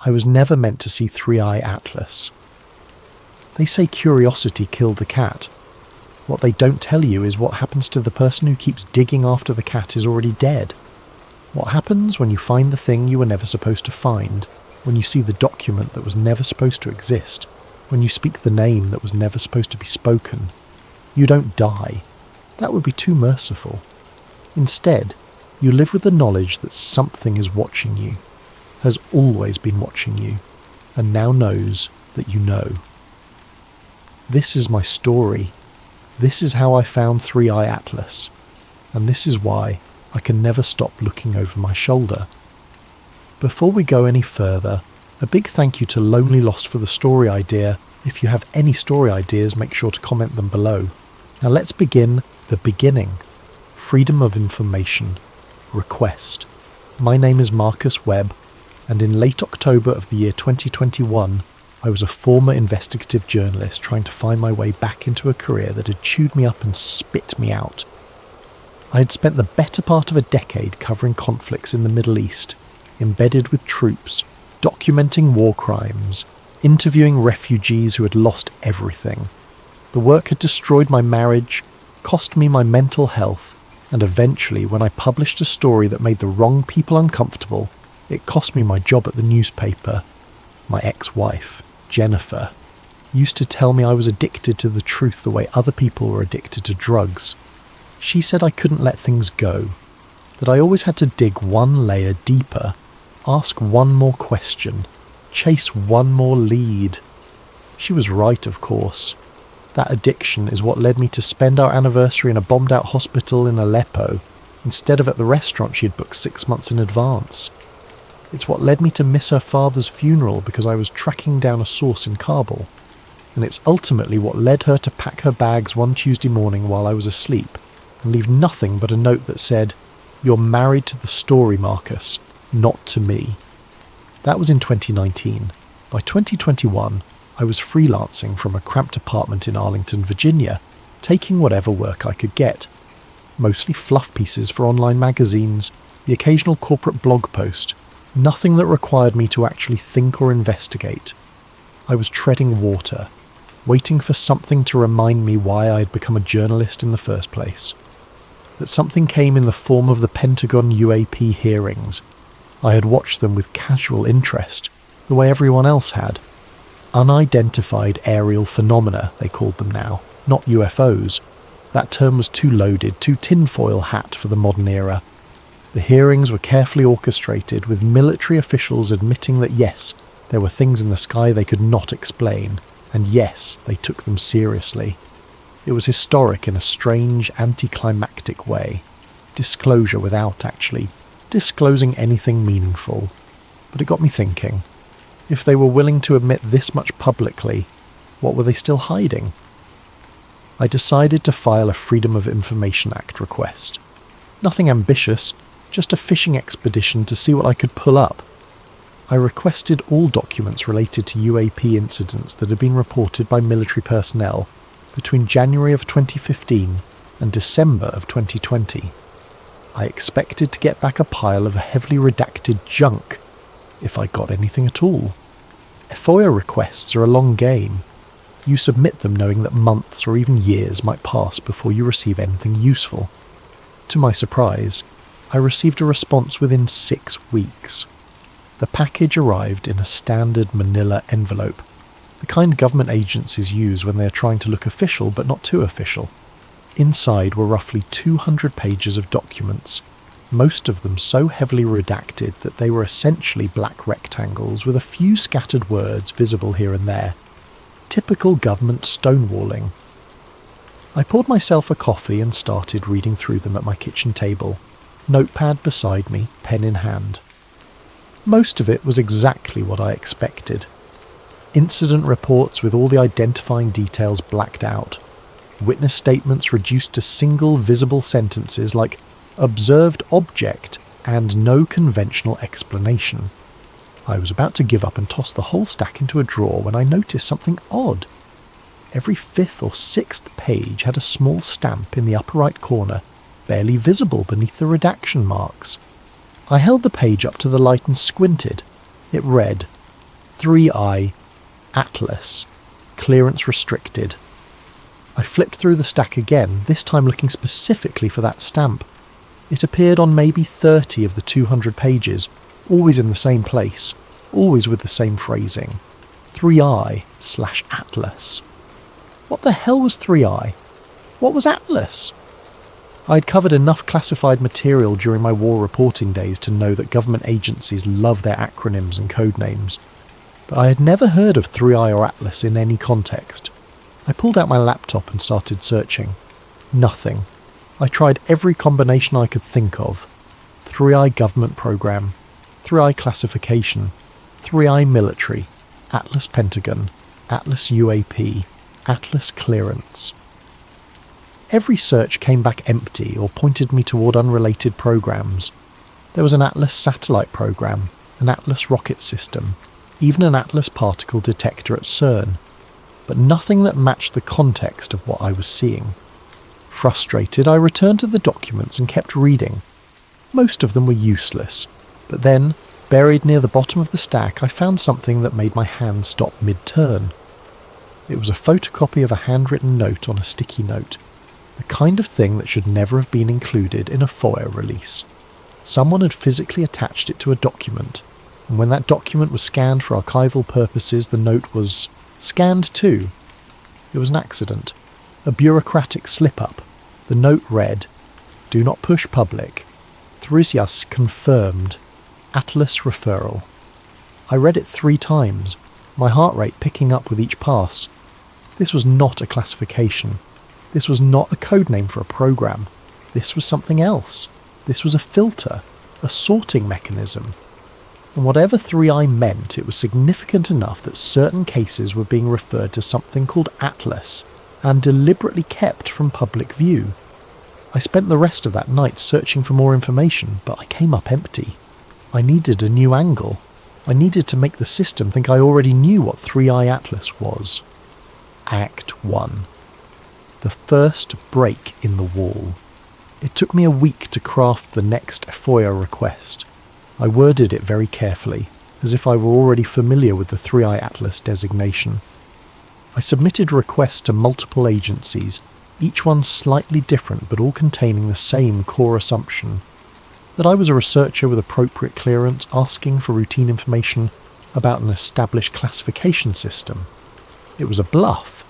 I was never meant to see Three-Eye Atlas. They say curiosity killed the cat. What they don't tell you is what happens to the person who keeps digging after the cat is already dead. What happens when you find the thing you were never supposed to find, when you see the document that was never supposed to exist, when you speak the name that was never supposed to be spoken. You don't die. That would be too merciful. Instead, you live with the knowledge that something is watching you, has always been watching you, and now knows that you know. This is my story. This is how I found Three-Eye Atlas, and this is why I can never stop looking over my shoulder. Before we go any further, a big thank you to Lonely Lost for the story idea. If you have any story ideas, make sure to comment them below. Now let's begin the beginning. Freedom of information. Request. My name is Marcus Webb, and in late October of the year 2021, I was a former investigative journalist trying to find my way back into a career that had chewed me up and spit me out. I had spent the better part of a decade covering conflicts in the Middle East, embedded with troops, documenting war crimes, interviewing refugees who had lost everything. The work had destroyed my marriage, cost me my mental health, and eventually, when I published a story that made the wrong people uncomfortable, it cost me my job at the newspaper. My ex-wife, Jennifer, used to tell me I was addicted to the truth the way other people were addicted to drugs. She said I couldn't let things go, that I always had to dig one layer deeper, ask one more question, chase one more lead. She was right, of course. That addiction is what led me to spend our anniversary in a bombed-out hospital in Aleppo, instead of at the restaurant she had booked 6 months in advance. It's what led me to miss her father's funeral because I was tracking down a source in Kabul. And it's ultimately what led her to pack her bags one Tuesday morning while I was asleep and leave nothing but a note that said, "You're married to the story, Marcus, not to me." That was in 2019. By 2021, I was freelancing from a cramped apartment in Arlington, Virginia, taking whatever work I could get. Mostly fluff pieces for online magazines, the occasional corporate blog post, nothing that required me to actually think or investigate. I was treading water, waiting for something to remind me why I had become a journalist in the first place. That something came in the form of the Pentagon UAP hearings. I had watched them with casual interest, the way everyone else had. Unidentified aerial phenomena, they called them now, not UFOs. That term was too loaded, too tinfoil hat for the modern era. The hearings were carefully orchestrated, with military officials admitting that yes, there were things in the sky they could not explain, and yes, they took them seriously. It was historic in a strange, anticlimactic way. Disclosure without actually disclosing anything meaningful. But it got me thinking. If they were willing to admit this much publicly, what were they still hiding? I decided to file a Freedom of Information Act request. Nothing ambitious, just a fishing expedition to see what I could pull up. I requested all documents related to UAP incidents that had been reported by military personnel between January of 2015 and December of 2020. I expected to get back a pile of heavily redacted junk, if I got anything at all. FOIA requests are a long game. You submit them knowing that months or even years might pass before you receive anything useful. To my surprise, I received a response within 6 weeks. The package arrived in a standard manila envelope, the kind government agencies use when they are trying to look official but not too official. Inside were roughly 200 pages of documents, most of them so heavily redacted that they were essentially black rectangles with a few scattered words visible here and there. Typical government stonewalling. I poured myself a coffee and started reading through them at my kitchen table, notepad beside me, pen in hand. Most of it was exactly what I expected. Incident reports with all the identifying details blacked out. Witness statements reduced to single visible sentences like "observed object" and "no conventional explanation." I was about to give up and toss the whole stack into a drawer when I noticed something odd. Every 5th or 6th page had a small stamp in the upper right corner, barely visible beneath the redaction marks. I held the page up to the light and squinted. It read, 3I Atlas. Clearance restricted. I flipped through the stack again, this time looking specifically for that stamp. It appeared on maybe 30 of the 200 pages, always in the same place, always with the same phrasing. 3I/Atlas. What the hell was 3I? What was Atlas? I had covered enough classified material during my war reporting days to know that government agencies love their acronyms and code names, but I had never heard of 3I or Atlas in any context. I pulled out my laptop and started searching. Nothing. I tried every combination I could think of. 3I government program, 3I classification, 3I military, Atlas Pentagon, Atlas UAP, Atlas clearance. Every search came back empty or pointed me toward unrelated programs. There was an Atlas satellite program, an Atlas rocket system, even an Atlas particle detector at CERN, but nothing that matched the context of what I was seeing. Frustrated, I returned to the documents and kept reading. Most of them were useless, but then, buried near the bottom of the stack, I found something that made my hand stop mid-turn. It was a photocopy of a handwritten note on a sticky note, the kind of thing that should never have been included in a FOIA release. Someone had physically attached it to a document, and when that document was scanned for archival purposes, the note was scanned too. It was an accident, a bureaucratic slip-up. The note read, "Do not push public. Thrisias confirmed. Atlas referral." I read it 3 times, my heart rate picking up with each pass. This was not a classification. This was not a code name for a program. This was something else. This was a filter, a sorting mechanism. And whatever 3I meant, it was significant enough that certain cases were being referred to something called Atlas, and deliberately kept from public view. I spent the rest of that night searching for more information, but I came up empty. I needed a new angle. I needed to make the system think I already knew what 3I Atlas was. Act 1. The first break in the wall. It took me a week to craft the next FOIA request. I worded it very carefully, as if I were already familiar with the 3I Atlas designation. I submitted requests to multiple agencies, each one slightly different but all containing the same core assumption, that I was a researcher with appropriate clearance asking for routine information about an established classification system. It was a bluff,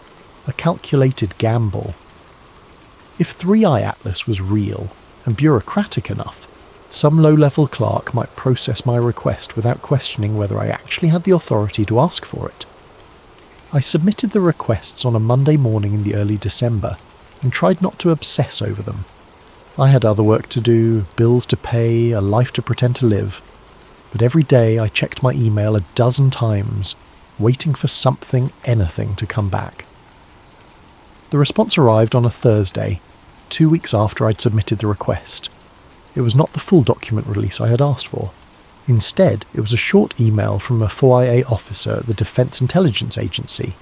a calculated gamble. If 3I Atlas was real and bureaucratic enough, some low-level clerk might process my request without questioning whether I actually had the authority to ask for it. I submitted the requests on a Monday morning in the early December and tried not to obsess over them. I had other work to do, bills to pay, a life to pretend to live, but every day I checked my email a dozen times, waiting for something, anything to come back. The response arrived on a Thursday, 2 weeks after I'd submitted the request. It was not the full document release I had asked for. Instead, it was a short email from a 4IA officer at the Defense Intelligence Agency.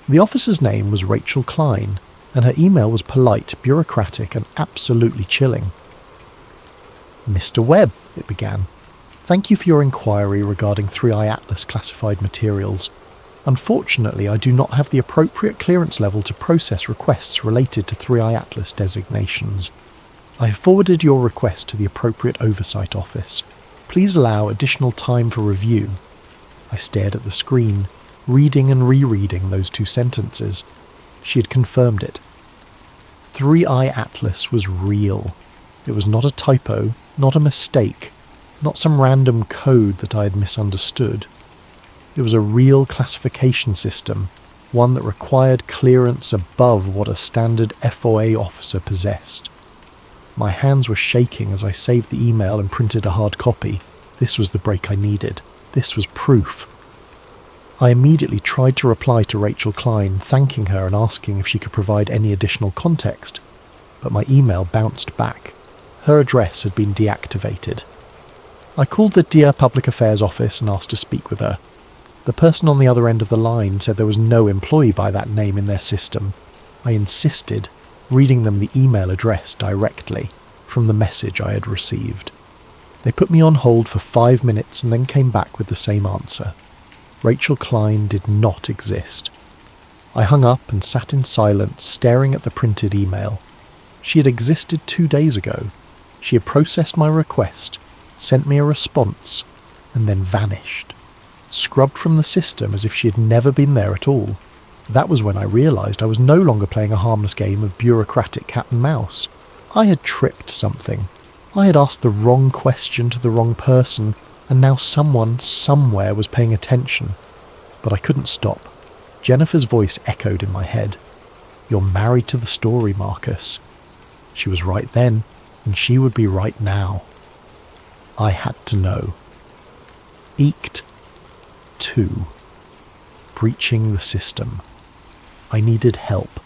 The officer's name was Rachel Klein, and her email was polite, bureaucratic, and absolutely chilling. "Mr. Webb," it began, "thank you for your inquiry regarding 3I Atlas classified materials. Unfortunately, I do not have the appropriate clearance level to process requests related to 3I Atlas designations. I have forwarded your request to the appropriate oversight office. Please allow additional time for review." I stared at the screen, reading and rereading those 2 sentences. She had confirmed it. 3I Atlas was real. It was not a typo, not a mistake, not some random code that I had misunderstood. It was a real classification system, one that required clearance above what a standard FOA officer possessed. My hands were shaking as I saved the email and printed a hard copy. This was the break I needed. This was proof. I immediately tried to reply to Rachel Klein, thanking her and asking if she could provide any additional context, but my email bounced back. Her address had been deactivated. I called the Dear Public Affairs office and asked to speak with her. The person on the other end of the line said there was no employee by that name in their system. I insisted, reading them the email address directly from the message I had received. They put me on hold for 5 minutes and then came back with the same answer. Rachel Klein did not exist. I hung up and sat in silence, staring at the printed email. She had existed 2 days ago. She had processed my request, sent me a response, and then vanished. Scrubbed from the system as if she had never been there at all. That was when I realised I was no longer playing a harmless game of bureaucratic cat and mouse. I had tripped something. I had asked the wrong question to the wrong person, and now someone, somewhere, was paying attention. But I couldn't stop. Jennifer's voice echoed in my head. "You're married to the story, Marcus." She was right then, and she would be right now. I had to know. Eked 2. Breaching the system. I needed help.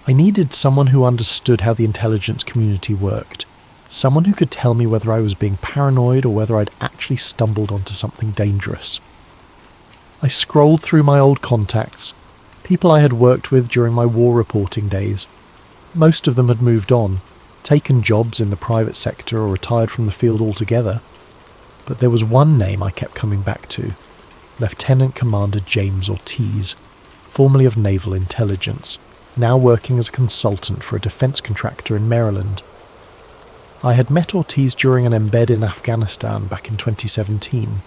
I needed someone who understood how the intelligence community worked. Someone who could tell me whether I was being paranoid or whether I'd actually stumbled onto something dangerous. I scrolled through my old contacts, people I had worked with during my war reporting days. Most of them had moved on, taken jobs in the private sector or retired from the field altogether. But there was one name I kept coming back to, Lieutenant Commander James Ortiz, formerly of Naval Intelligence, now working as a consultant for a defence contractor in Maryland. I had met Ortiz during an embed in Afghanistan back in 2017.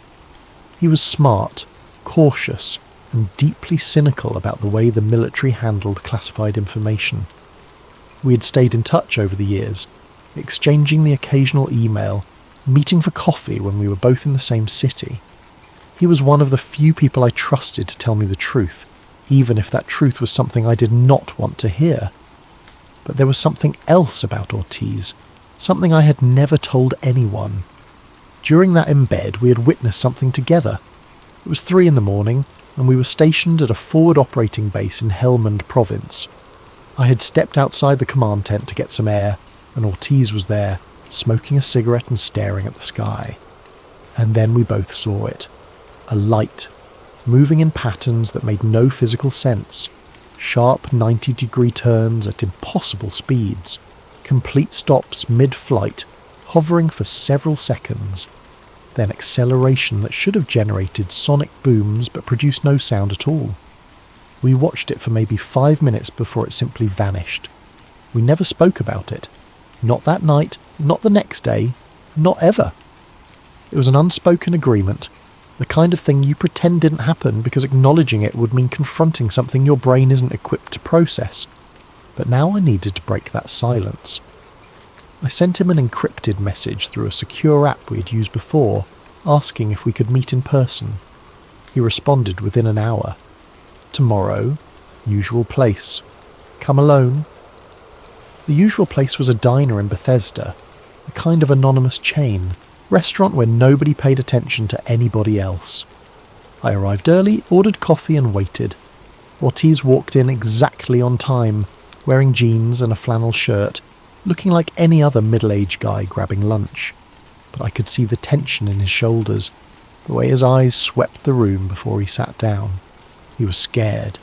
He was smart, cautious, and deeply cynical about the way the military handled classified information. We had stayed in touch over the years, exchanging the occasional email, meeting for coffee when we were both in the same city. He was one of the few people I trusted to tell me the truth, even if that truth was something I did not want to hear. But there was something else about Ortiz, something I had never told anyone. During that embed, we had witnessed something together. It was 3 a.m, and we were stationed at a forward operating base in Helmand province. I had stepped outside the command tent to get some air, and Ortiz was there, smoking a cigarette and staring at the sky. And then we both saw it. A light, moving in patterns that made no physical sense. Sharp 90-degree turns at impossible speeds. Complete stops mid-flight, hovering for several seconds. Then acceleration that should have generated sonic booms but produced no sound at all. We watched it for maybe 5 minutes before it simply vanished. We never spoke about it. Not that night, not the next day, not ever. It was an unspoken agreement, the kind of thing you pretend didn't happen because acknowledging it would mean confronting something your brain isn't equipped to process. But now I needed to break that silence. I sent him an encrypted message through a secure app we had used before, asking if we could meet in person. He responded within an hour. Tomorrow, usual place. Come alone. The usual place was a diner in Bethesda, a kind of anonymous chain, restaurant where nobody paid attention to anybody else. I arrived early, ordered coffee and waited. Ortiz walked in exactly on time, wearing jeans and a flannel shirt, looking like any other middle-aged guy grabbing lunch. But I could see the tension in his shoulders, the way his eyes swept the room before he sat down. He was scared.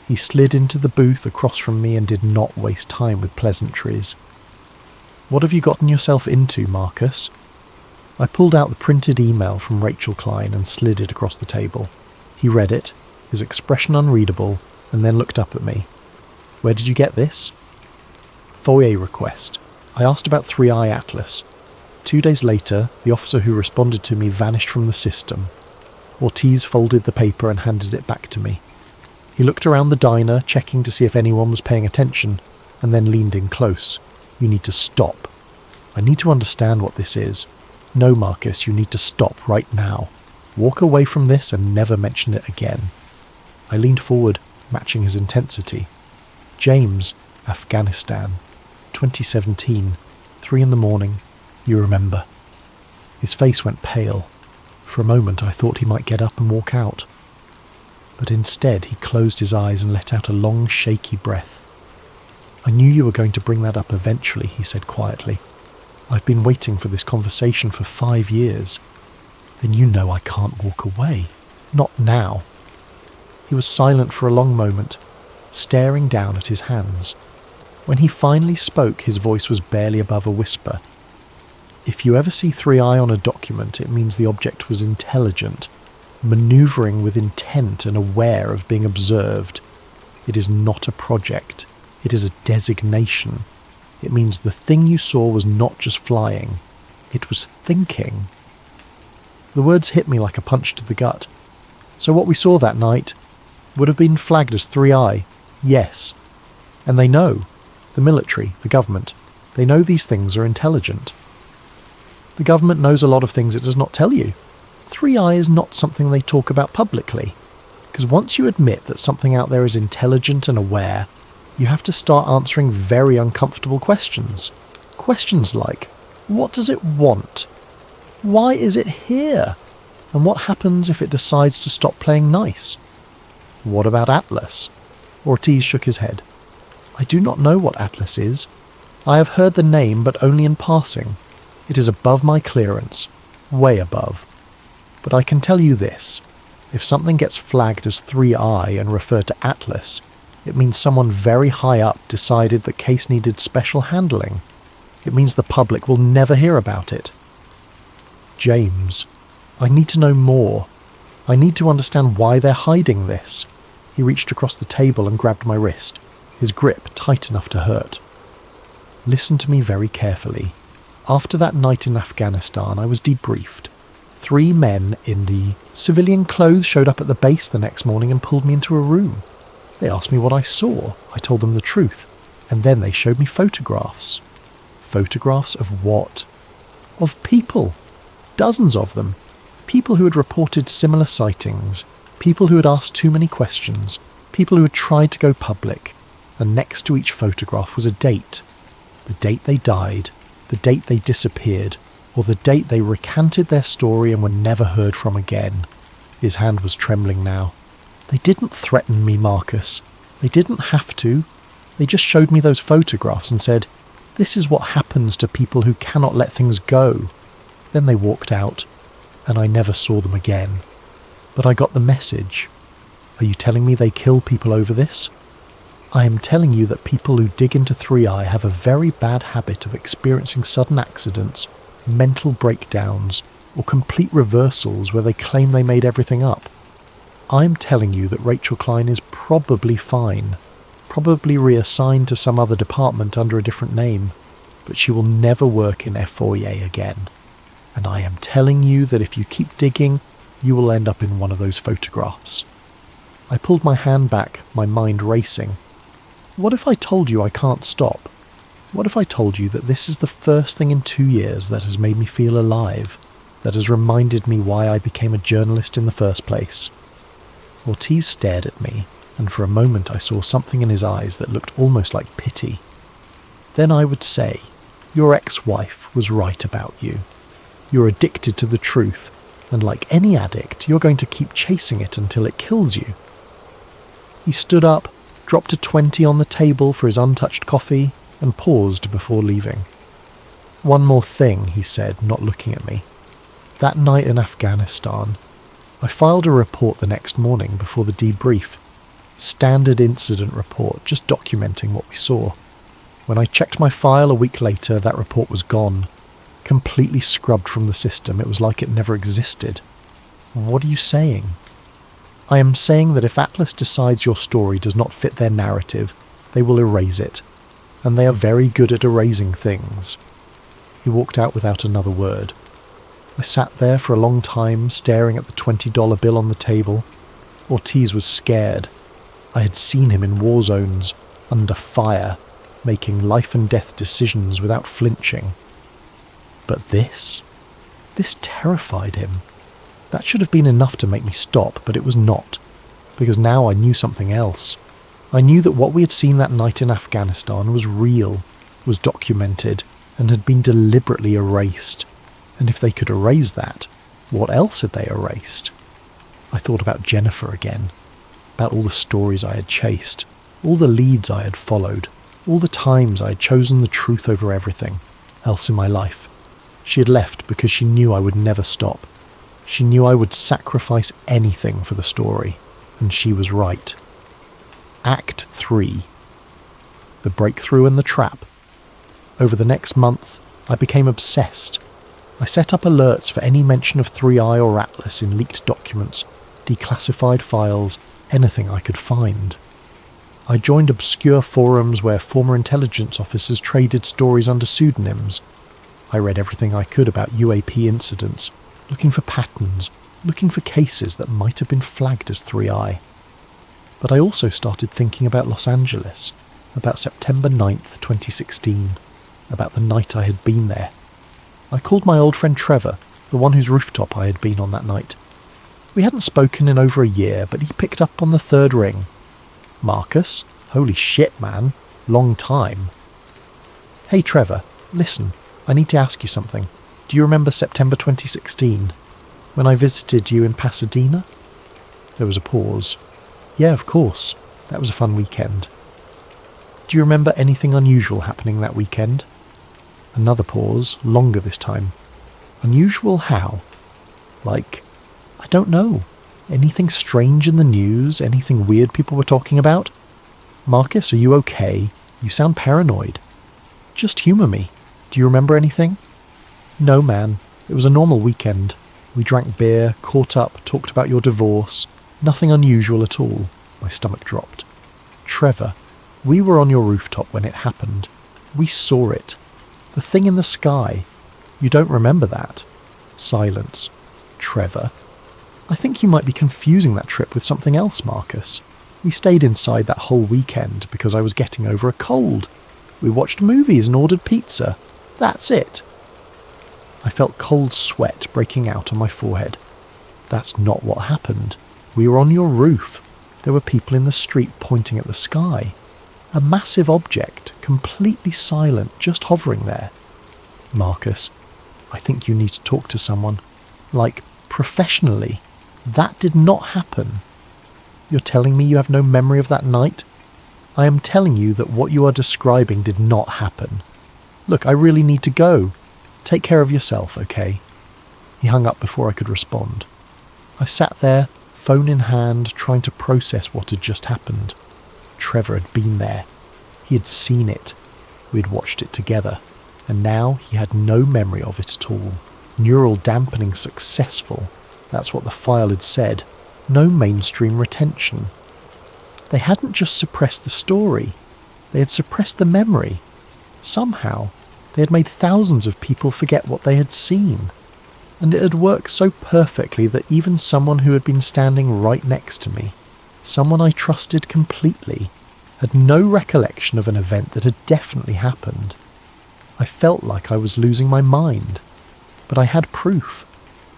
He slid into the booth across from me and did not waste time with pleasantries. "What have you gotten yourself into, Marcus?" I pulled out the printed email from Rachel Klein and slid it across the table. He read it, his expression unreadable, and then looked up at me. "Where did you get this?" "FOIA request. I asked about 3i Atlas. 2 days later, the officer who responded to me vanished from the system." Ortiz folded the paper and handed it back to me. He looked around the diner, checking to see if anyone was paying attention, and then leaned in close. "You need to stop. I need to understand what this is. No, Marcus, you need to stop right now. Walk away from this and never mention it again." I leaned forward, matching his intensity. "James, Afghanistan, 2017, 3 a.m, you remember." His face went pale. For a moment I thought he might get up and walk out. But instead he closed his eyes and let out a long, shaky breath. "I knew you were going to bring that up eventually," he said quietly. "I've been waiting for this conversation for 5 years. Then you know I can't walk away. Not now." He was silent for a long moment, staring down at his hands. When he finally spoke, his voice was barely above a whisper. "If you ever see 3i on a document, it means the object was intelligent. maneuvering with intent and aware of being observed. It is not a project. It is a designation. It means the thing you saw was not just flying. It was thinking. The words hit me like a punch to the gut. So what we saw that night would have been flagged as 3i, yes. And they know. The military, the government, they know these things are intelligent. The government knows a lot of things it does not tell you. 3i is not something they talk about publicly. Because once you admit that something out there is intelligent and aware, you have to start answering very uncomfortable questions. Questions like, what does it want? Why is it here? And what happens if it decides to stop playing nice? What about Atlas? Ortiz shook his head. I do not know what Atlas is. I have heard the name, but only in passing. It is above my clearance. Way above. But I can tell you this. If something gets flagged as 3i and referred to Atlas, it means someone very high up decided the case needed special handling. It means the public will never hear about it. James, I need to know more. I need to understand why they're hiding this. He reached across the table and grabbed my wrist, his grip tight enough to hurt. Listen to me very carefully. After that night in Afghanistan, I was debriefed. 3 men in the civilian clothes showed up at the base the next morning and pulled me into a room. They asked me what I saw. I told them the truth. And then they showed me photographs. Photographs of what? Of people. Dozens of them. People who had reported similar sightings. People who had asked too many questions. People who had tried to go public. And next to each photograph was a date. The date they died. The date they disappeared. Or the date they recanted their story and were never heard from again. His hand was trembling now. They didn't threaten me, Marcus. They didn't have to. They just showed me those photographs and said, this is what happens to people who cannot let things go. Then they walked out, and I never saw them again. But I got the message. Are you telling me they kill people over this? I am telling you that people who dig into 3i have a very bad habit of experiencing sudden accidents, mental breakdowns, or complete reversals where they claim they made everything up. I'm telling you that Rachel Klein is probably fine, probably reassigned to some other department under a different name, but she will never work in FOIA again. And I am telling you that if you keep digging, you will end up in one of those photographs. I pulled my hand back, my mind racing. What if I told you I can't stop? What if I told you that this is the first thing in 2 years that has made me feel alive, that has reminded me why I became a journalist in the first place? Ortiz stared at me, and for a moment I saw something in his eyes that looked almost like pity. Then I would say, your ex-wife was right about you. You're addicted to the truth, and like any addict, you're going to keep chasing it until it kills you. He stood up, dropped a 20 on the table for his untouched coffee, and paused before leaving. One more thing, he said, not looking at me. That night in Afghanistan, I filed a report the next morning before the debrief. Standard incident report, just documenting what we saw. When I checked my file a week later, that report was gone. Completely scrubbed from the system. It was like it never existed. What are you saying? I am saying that if Atlas decides your story does not fit their narrative, they will erase it. And they are very good at erasing things. He walked out without another word. I sat there for a long time, staring at the $20 bill on the table. Ortiz was scared. I had seen him in war zones, under fire, making life and death decisions without flinching. But this terrified him. That should have been enough to make me stop, but it was not, because now I knew something else. I knew that what we had seen that night in Afghanistan was real, was documented, and had been deliberately erased. And if they could erase that, what else had they erased? I thought about Jennifer again, about all the stories I had chased, all the leads I had followed, all the times I had chosen the truth over everything else in my life. She had left because she knew I would never stop. She knew I would sacrifice anything for the story, and she was right. Act 3. The breakthrough and the trap. Over the next month, I became obsessed. I set up alerts for any mention of 3i or Atlas in leaked documents, declassified files, anything I could find. I joined obscure forums where former intelligence officers traded stories under pseudonyms. I read everything I could about UAP incidents, looking for patterns, looking for cases that might have been flagged as 3i. But I also started thinking about Los Angeles, about September 9th, 2016, about the night I had been there. I called my old friend Trevor, the one whose rooftop I had been on that night. We hadn't spoken in over a year, but he picked up on the third ring. "Marcus? Holy shit, man. Long time." "Hey Trevor, listen, I need to ask you something. Do you remember September 2016, when I visited you in Pasadena?" There was a pause. "Yeah, of course. That was a fun weekend." "Do you remember anything unusual happening that weekend?" Another pause, longer this time. "Unusual how?" "Like, I don't know. Anything strange in the news? Anything weird people were talking about?" "Marcus, are you okay? You sound paranoid." "Just humour me. Do you remember anything?" "No, man. It was a normal weekend. We drank beer, caught up, talked about your divorce. Nothing unusual at all." My stomach dropped. "Trevor, we were on your rooftop when it happened. We saw it. The thing in the sky. You don't remember that?" Silence. "Trevor, I think you might be confusing that trip with something else, Marcus. We stayed inside that whole weekend because I was getting over a cold. We watched movies and ordered pizza. That's it." I felt cold sweat breaking out on my forehead. "That's not what happened. We were on your roof. There were people in the street pointing at the sky. A massive object, completely silent, just hovering there." "Marcus, I think you need to talk to someone. Like, professionally. That did not happen." "You're telling me you have no memory of that night?" "I am telling you that what you are describing did not happen. Look, I really need to go. Take care of yourself, okay?" He hung up before I could respond. I sat there, phone in hand, trying to process what had just happened. Trevor had been there. He had seen it. We had watched it together. And now he had no memory of it at all. Neural dampening successful. That's what the file had said. No mainstream retention. They hadn't just suppressed the story. They had suppressed the memory. Somehow, they had made thousands of people forget what they had seen. And it had worked so perfectly that even someone who had been standing right next to me, someone I trusted completely, had no recollection of an event that had definitely happened. I felt like I was losing my mind. But I had proof.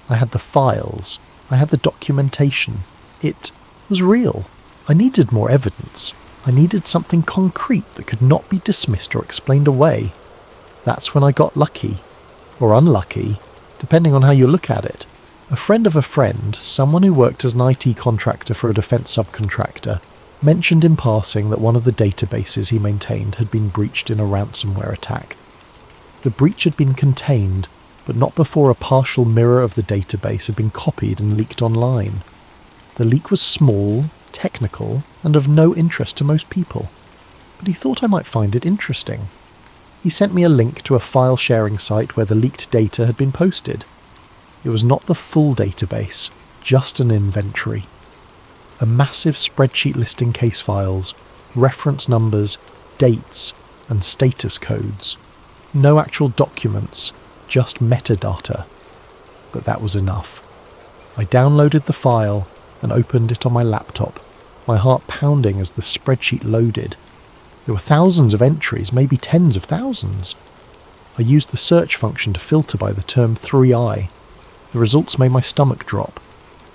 I had the files. I had the documentation. It was real. I needed more evidence. I needed something concrete that could not be dismissed or explained away. That's when I got lucky. Or unlucky, depending on how you look at it. A friend of a friend, someone who worked as an IT contractor for a defence subcontractor, mentioned in passing that one of the databases he maintained had been breached in a ransomware attack. The breach had been contained, but not before a partial mirror of the database had been copied and leaked online. The leak was small, technical, and of no interest to most people, but he thought I might find it interesting. He sent me a link to a file-sharing site where the leaked data had been posted. It was not the full database, just an inventory. A massive spreadsheet listing case files, reference numbers, dates, and status codes. No actual documents, just metadata. But that was enough. I downloaded the file and opened it on my laptop, my heart pounding as the spreadsheet loaded. There were thousands of entries, maybe tens of thousands. I used the search function to filter by the term 3i. The results made my stomach drop.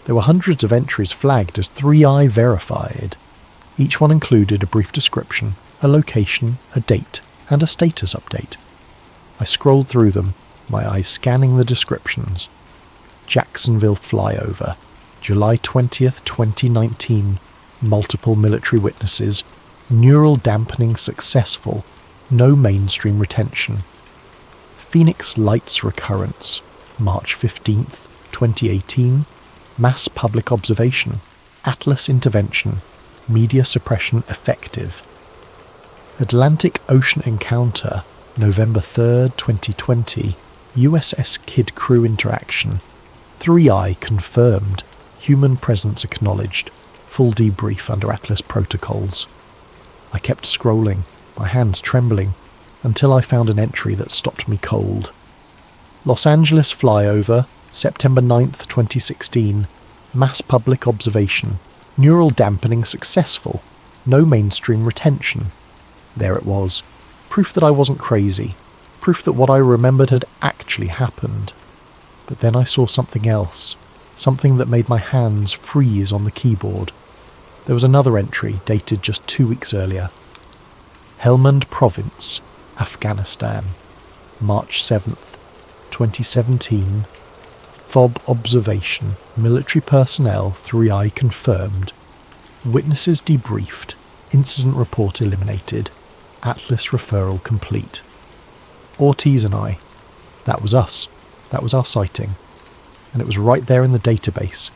There were hundreds of entries flagged as 3i verified. Each one included a brief description, a location, a date, and a status update. I scrolled through them, my eyes scanning the descriptions. Jacksonville flyover, July 20th, 2019. Multiple military witnesses. Neural dampening successful. No mainstream retention. Phoenix Lights recurrence, March 15th, 2018. Mass public observation. Atlas intervention. Media suppression effective. Atlantic Ocean encounter, November 3rd, 2020. USS Kid crew interaction. 3I confirmed. Human presence acknowledged. Full debrief under Atlas protocols. I kept scrolling, my hands trembling, until I found an entry that stopped me cold. Los Angeles flyover, September 9th, 2016. Mass public observation. Neural dampening successful. No mainstream retention. There it was. Proof that I wasn't crazy. Proof that what I remembered had actually happened. But then I saw something else. Something that made my hands freeze on the keyboard. There was another entry dated just 2 weeks earlier. Helmand Province, Afghanistan. March 7th, 2017. FOB observation. Military personnel 3I confirmed. Witnesses debriefed. Incident report eliminated. Atlas referral complete. Ortiz and I. That was us. That was our sighting. And it was right there in the database.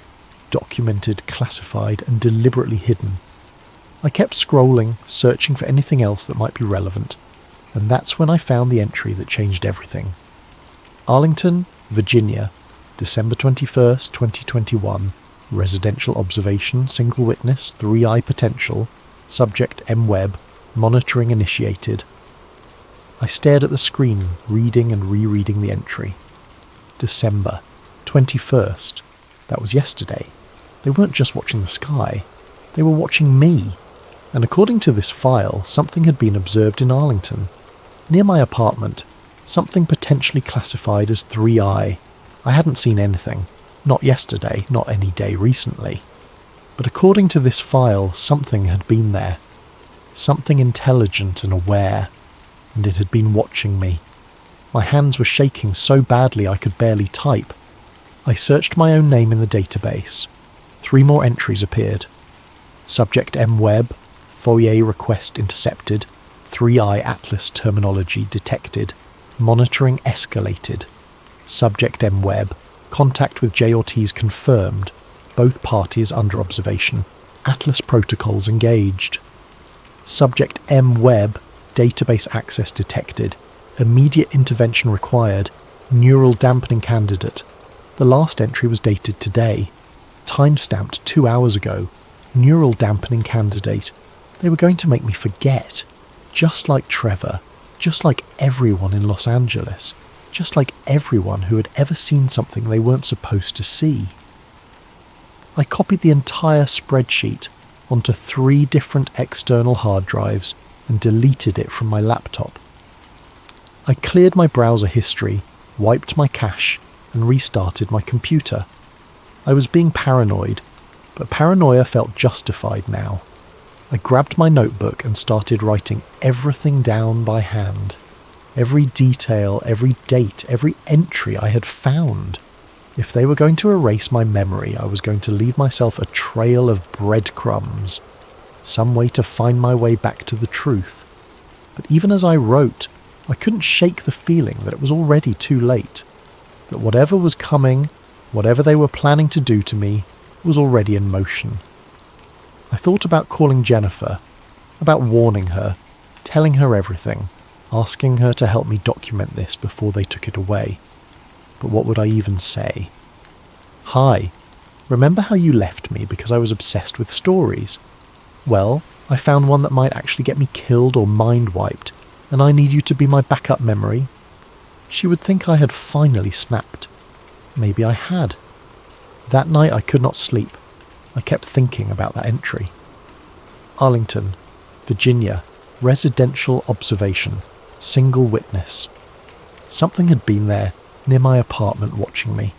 Documented, classified, and deliberately hidden. I kept scrolling, searching for anything else that might be relevant. And that's when I found the entry that changed everything. Arlington, Virginia, December 21st, 2021. Residential observation, single witness, 3I potential. Subject M. Webb. Monitoring initiated. I stared at the screen, reading and rereading the entry. December 21st. That was yesterday. They weren't just watching the sky. They were watching me. And according to this file, something had been observed in Arlington. Near my apartment. Something potentially classified as 3I. I hadn't seen anything. Not yesterday, not any day recently. But according to this file, something had been there. Something intelligent and aware. And it had been watching me. My hands were shaking so badly I could barely type. I searched my own name in the database. 3 more entries appeared. Subject M. Webb. FOIA request intercepted. 3I Atlas terminology detected. Monitoring escalated. Subject M. Webb. Contact with J. Ortiz confirmed. Both parties under observation. Atlas protocols engaged. Subject M. Webb. Database access detected. Immediate intervention required. Neural dampening candidate. The last entry was dated today. Time-stamped 2 hours ago. Neural dampening candidate. They were going to make me forget. Just like Trevor. Just like everyone in Los Angeles. Just like everyone who had ever seen something they weren't supposed to see. I copied the entire spreadsheet onto 3 different external hard drives and deleted it from my laptop. I cleared my browser history, wiped my cache, and restarted my computer. I was being paranoid, but paranoia felt justified now. I grabbed my notebook and started writing everything down by hand. Every detail, every date, every entry I had found. If they were going to erase my memory, I was going to leave myself a trail of breadcrumbs. Some way to find my way back to the truth. But even as I wrote, I couldn't shake the feeling that it was already too late. That whatever was coming, whatever they were planning to do to me, was already in motion. I thought about calling Jennifer, about warning her, telling her everything, asking her to help me document this before they took it away. But what would I even say? Hi, remember how you left me because I was obsessed with stories? Well, I found one that might actually get me killed or mind-wiped, and I need you to be my backup memory. She would think I had finally snapped. Maybe I had. That night I could not sleep. I kept thinking about that entry. Arlington, Virginia, residential observation, single witness. Something had been there, near my apartment watching me.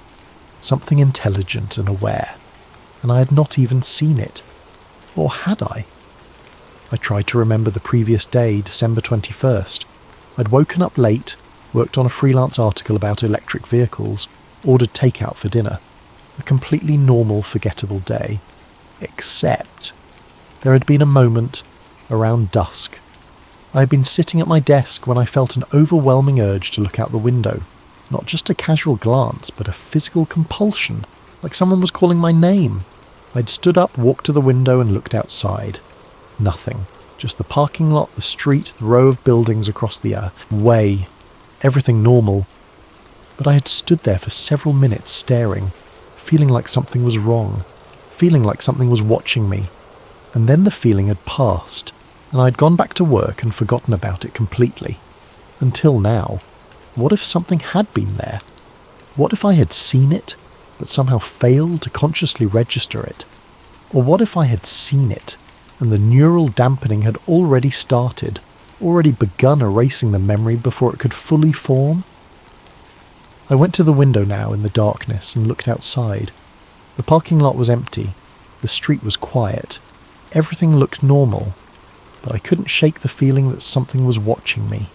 Something intelligent and aware. And I had not even seen it. Or had I? I tried to remember the previous day, December 21st. I'd woken up late, worked on a freelance article about electric vehicles, ordered takeout for dinner. A completely normal, forgettable day. Except there had been a moment around dusk. I had been sitting at my desk when I felt an overwhelming urge to look out the window. Not just a casual glance, but a physical compulsion, like someone was calling my name. I'd stood up, walked to the window and looked outside. Nothing. Just the parking lot, the street, the row of buildings across the way. Everything normal. but I had stood there for several minutes staring, feeling like something was wrong, feeling like something was watching me, and then the feeling had passed, and I had gone back to work and forgotten about it completely. Until now, what if something had been there? What if I had seen it, but somehow failed to consciously register it? Or what if I had seen it, and the neural dampening had already started, already begun erasing the memory before it could fully form? I went to the window now in the darkness and looked outside. The parking lot was empty, the street was quiet, everything looked normal, but I couldn't shake the feeling that something was watching me,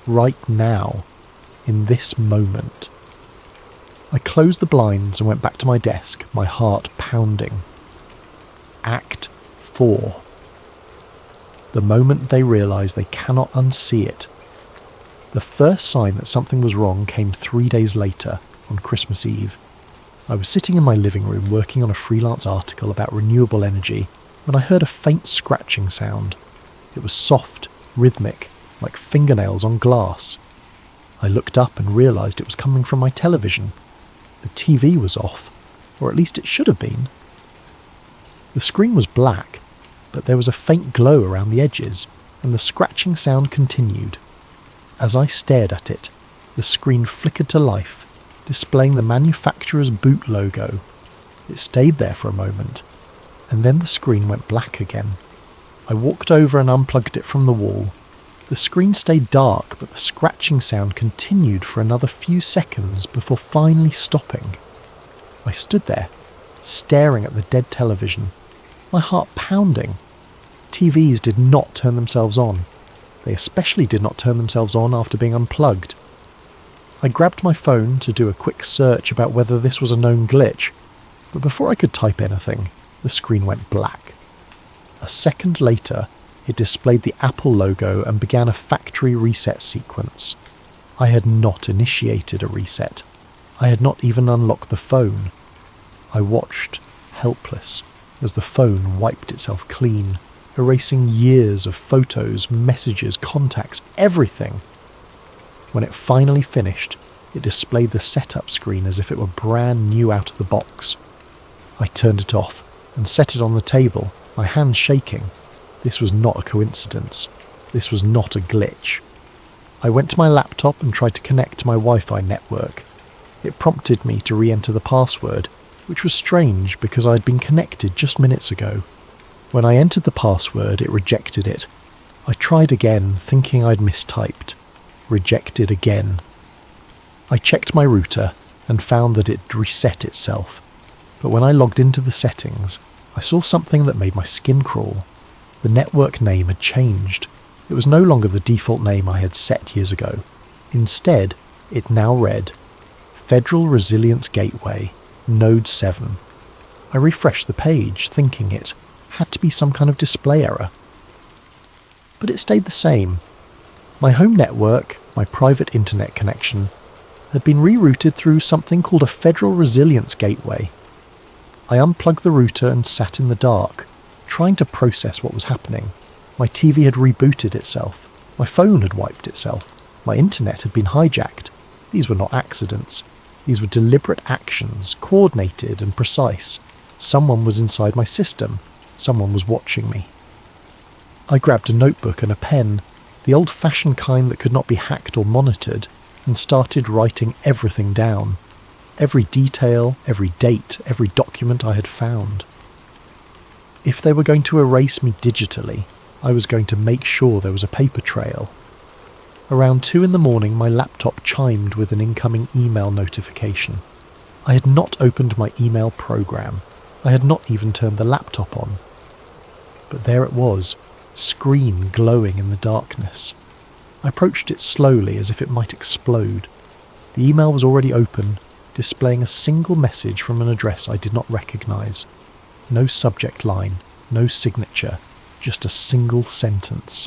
right now, in this moment. I closed the blinds and went back to my desk, my heart pounding. Act 4. The moment they realise they cannot unsee it. The first sign that something was wrong came 3 days later, on Christmas Eve. I was sitting in my living room working on a freelance article about renewable energy when I heard a faint scratching sound. It was soft, rhythmic, like fingernails on glass. I looked up and realised it was coming from my television. The TV was off, or at least it should have been. The screen was black, but there was a faint glow around the edges, and the scratching sound continued. As I stared at it, the screen flickered to life, displaying the manufacturer's boot logo. It stayed there for a moment, and then the screen went black again. I walked over and unplugged it from the wall. The screen stayed dark, but the scratching sound continued for another few seconds before finally stopping. I stood there, staring at the dead television, my heart pounding. TVs did not turn themselves on. They especially did not turn themselves on after being unplugged. I grabbed my phone to do a quick search about whether this was a known glitch, but before I could type anything, the screen went black. A second later, it displayed the Apple logo and began a factory reset sequence. I had not initiated a reset. I had not even unlocked the phone. I watched, helpless, as the phone wiped itself clean, erasing years of photos, messages, contacts, everything. When it finally finished, it displayed the setup screen as if it were brand new out of the box. I turned it off and set it on the table, my hands shaking. This was not a coincidence. This was not a glitch. I went to my laptop and tried to connect to my Wi-Fi network. It prompted me to re-enter the password, which was strange because I had been connected just minutes ago. When I entered the password, it rejected it. I tried again, thinking I'd mistyped. Rejected again. I checked my router and found that it reset itself. But when I logged into the settings, I saw something that made my skin crawl. The network name had changed. It was no longer the default name I had set years ago. Instead, it now read, Federal Resilience Gateway, Node 7. I refreshed the page, thinking it had to be some kind of display error. But it stayed the same. My home network, my private internet connection, had been rerouted through something called a Federal Resilience Gateway. I unplugged the router and sat in the dark, trying to process what was happening. My TV had rebooted itself. My phone had wiped itself. My internet had been hijacked. These were not accidents. These were deliberate actions, coordinated and precise. Someone was inside my system. Someone was watching me. I grabbed a notebook and a pen, the old-fashioned kind that could not be hacked or monitored, and started writing everything down. Every detail, every date, every document I had found. If they were going to erase me digitally, I was going to make sure there was a paper trail. Around 2 a.m, my laptop chimed with an incoming email notification. I had not opened my email program. I had not even turned the laptop on. But there it was, screen glowing in the darkness. I approached it slowly as if it might explode. The email was already open, displaying a single message from an address I did not recognise. No subject line, no signature, just a single sentence.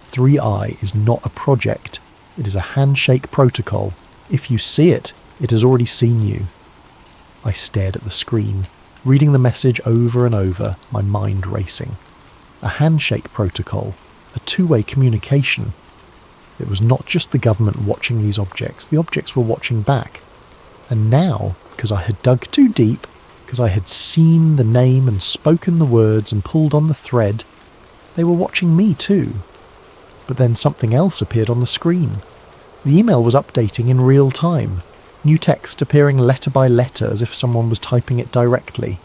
3i is not a project, it is a handshake protocol. If you see it, it has already seen you. I stared at the screen, reading the message over and over, my mind racing. A handshake protocol, a two-way communication. It was not just the government watching these objects, the objects were watching back. And now, because I had dug too deep, because I had seen the name and spoken the words and pulled on the thread, they were watching me too. But then something else appeared on the screen. The email was updating in real time, new text appearing letter by letter as if someone was typing it directly.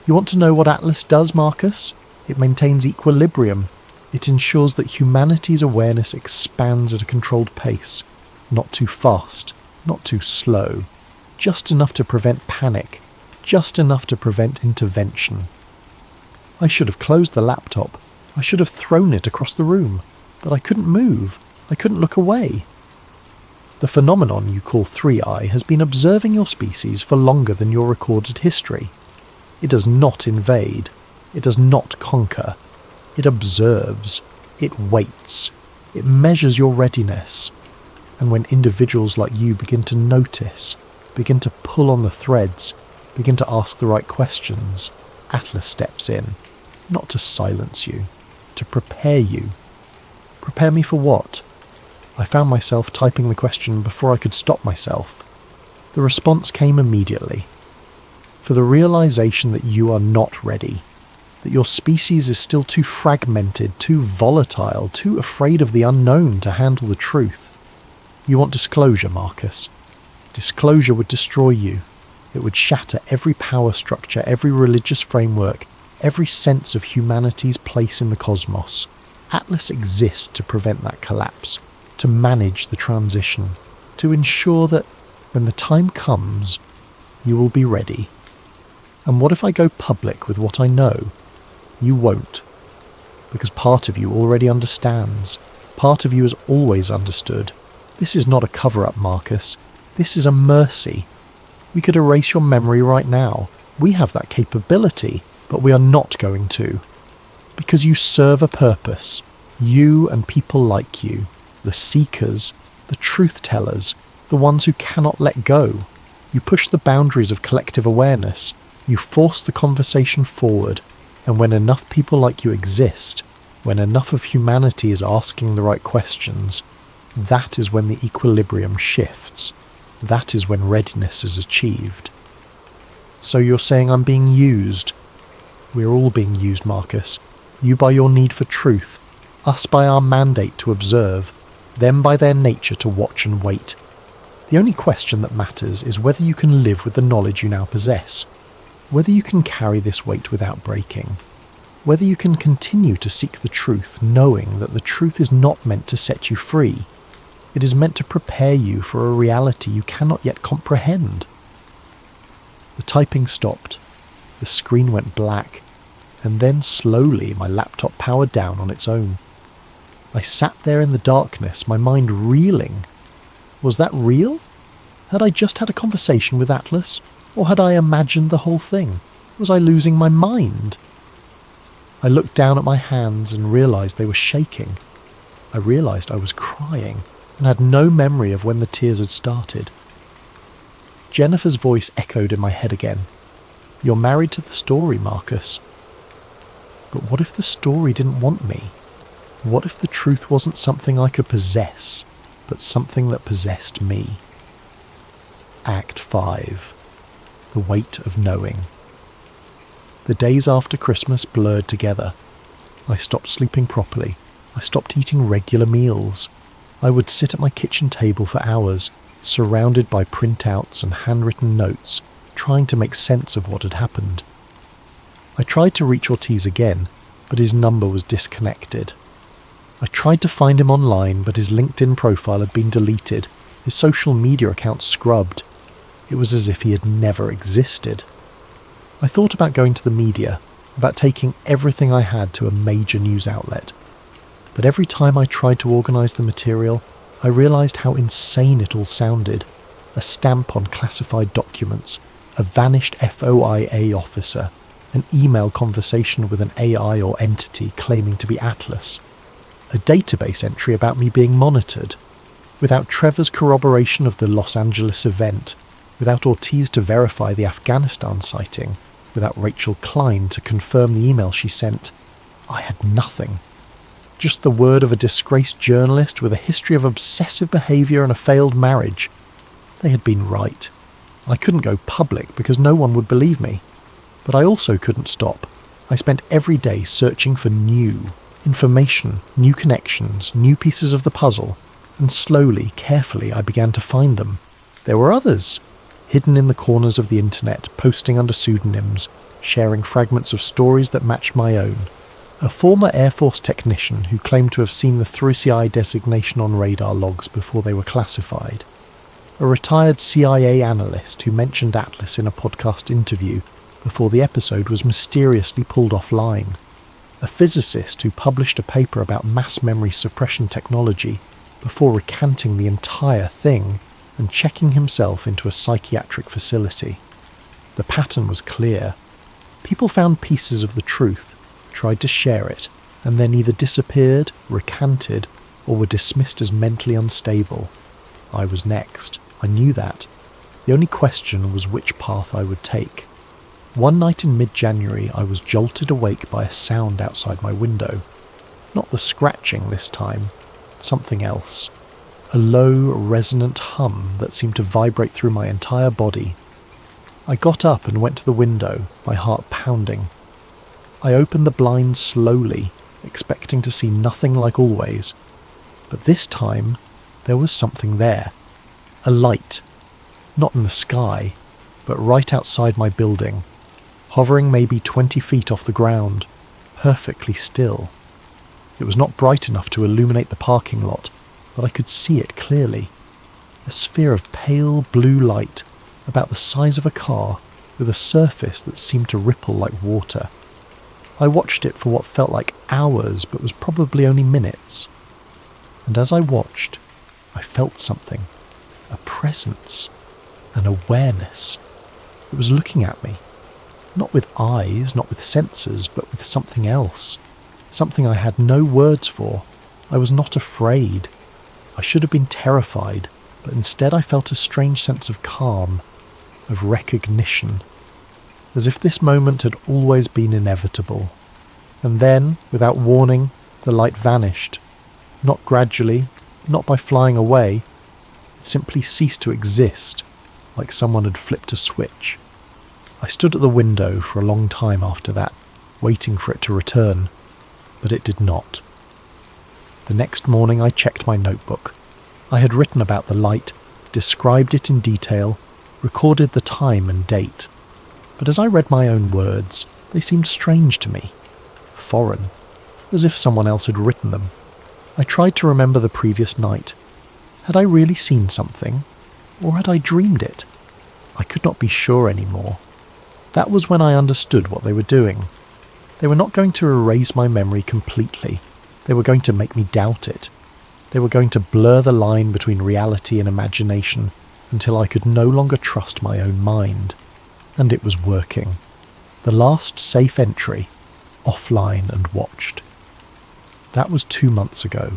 You want to know what Atlas does, Marcus? It maintains equilibrium. It ensures that humanity's awareness expands at a controlled pace, not too fast, not too slow, just enough to prevent panic, just enough to prevent intervention. I should have closed the laptop. I should have thrown it across the room, but I couldn't move. I couldn't look away. The phenomenon you call 3i has been observing your species for longer than your recorded history. It does not invade. It does not conquer. It observes. It waits. It measures your readiness. And when individuals like you begin to notice, begin to pull on the threads, begin to ask the right questions, Atlas steps in, not to silence you, to prepare you. Prepare me for what? I found myself typing the question before I could stop myself. The response came immediately. For the realization that you are not ready, that your species is still too fragmented, too volatile, too afraid of the unknown to handle the truth. You want disclosure, Marcus. Disclosure would destroy you. It would shatter every power structure, every religious framework, every sense of humanity's place in the cosmos. Atlas exists to prevent that collapse, to manage the transition, to ensure that when the time comes, you will be ready. And what if I go public with what I know? You won't. Because part of you already understands. Part of you has always understood. This is not a cover-up, Marcus. This is a mercy. We could erase your memory right now. We have that capability, but we are not going to. Because you serve a purpose. You and people like you. The seekers, the truth-tellers, the ones who cannot let go. You push the boundaries of collective awareness. You force the conversation forward, and when enough people like you exist, when enough of humanity is asking the right questions, that is when the equilibrium shifts. That is when readiness is achieved. So you're saying I'm being used? We're all being used, Marcus. You by your need for truth, us by our mandate to observe, them by their nature to watch and wait. The only question that matters is whether you can live with the knowledge you now possess. Whether you can carry this weight without breaking. Whether you can continue to seek the truth, knowing that the truth is not meant to set you free. It is meant to prepare you for a reality you cannot yet comprehend. The typing stopped. The screen went black. And then slowly my laptop powered down on its own. I sat there in the darkness, my mind reeling. Was that real? Had I just had a conversation with Atlas? Or had I imagined the whole thing? Was I losing my mind? I looked down at my hands and realised they were shaking. I realised I was crying and had no memory of when the tears had started. Jennifer's voice echoed in my head again. You're married to the story, Marcus. But what if the story didn't want me? What if the truth wasn't something I could possess, but something that possessed me? Act 5. The weight of knowing. The days after Christmas blurred together. I stopped sleeping properly. I stopped eating regular meals. I would sit at my kitchen table for hours, surrounded by printouts and handwritten notes, trying to make sense of what had happened. I tried to reach Ortiz again, but his number was disconnected. I tried to find him online, but his LinkedIn profile had been deleted, his social media account scrubbed. It was as if he had never existed. I thought about going to the media, about taking everything I had to a major news outlet. But every time I tried to organise the material, I realised how insane it all sounded. A stamp on classified documents, a vanished FOIA officer, an email conversation with an AI or entity claiming to be Atlas, a database entry about me being monitored. Without Trevor's corroboration of the Los Angeles event, without Ortiz to verify the Afghanistan sighting, without Rachel Klein to confirm the email she sent, I had nothing. Just the word of a disgraced journalist with a history of obsessive behaviour and a failed marriage. They had been right. I couldn't go public because no one would believe me. But I also couldn't stop. I spent every day searching for new information, new connections, new pieces of the puzzle, and slowly, carefully, I began to find them. There were others, hidden in the corners of the internet, posting under pseudonyms, sharing fragments of stories that matched my own. A former Air Force technician who claimed to have seen the 3CI designation on radar logs before they were classified. A retired CIA analyst who mentioned Atlas in a podcast interview before the episode was mysteriously pulled offline. A physicist who published a paper about mass memory suppression technology before recanting the entire thing and checking himself into a psychiatric facility. The pattern was clear. People found pieces of the truth, tried to share it, and then either disappeared, recanted, or were dismissed as mentally unstable. I was next. I knew that. The only question was which path I would take. One night in mid-January I was jolted awake by a sound outside my window. Not the scratching this time, something else. A low, resonant hum that seemed to vibrate through my entire body. I got up and went to the window, my heart pounding. I opened the blinds slowly, expecting to see nothing like always. But this time, there was something there. A light. Not in the sky, but right outside my building. Hovering maybe 20 feet off the ground, perfectly still. It was not bright enough to illuminate the parking lot, but I could see it clearly. A sphere of pale blue light, about the size of a car, with a surface that seemed to ripple like water. I watched it for what felt like hours, but was probably only minutes. And as I watched, I felt something. A presence. An awareness. It was looking at me. Not with eyes, not with senses, but with something else. Something I had no words for. I was not afraid. I should have been terrified, but instead I felt a strange sense of calm, of recognition, as if this moment had always been inevitable. And then, without warning, the light vanished. Not gradually, not by flying away. It simply ceased to exist, like someone had flipped a switch. I stood at the window for a long time after that, waiting for it to return, but it did not. The next morning I checked my notebook. I had written about the light, described it in detail, recorded the time and date. But as I read my own words, they seemed strange to me, foreign, as if someone else had written them. I tried to remember the previous night. Had I really seen something, or had I dreamed it? I could not be sure anymore. That was when I understood what they were doing. They were not going to erase my memory completely. They were going to make me doubt it. They were going to blur the line between reality and imagination until I could no longer trust my own mind. And it was working. The last safe entry, offline and watched. That was 2 months ago.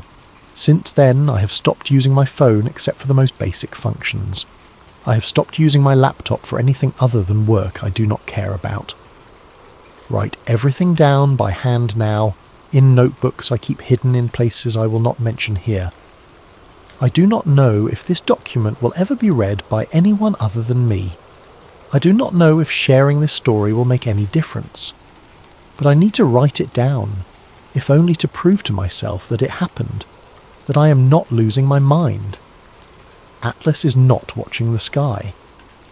Since then, I have stopped using my phone except for the most basic functions. I have stopped using my laptop for anything other than work I do not care about. Write everything down by hand now, in notebooks I keep hidden in places I will not mention here. I do not know if this document will ever be read by anyone other than me. I do not know if sharing this story will make any difference. But I need to write it down, if only to prove to myself that it happened, that I am not losing my mind. Atlas is not watching the sky.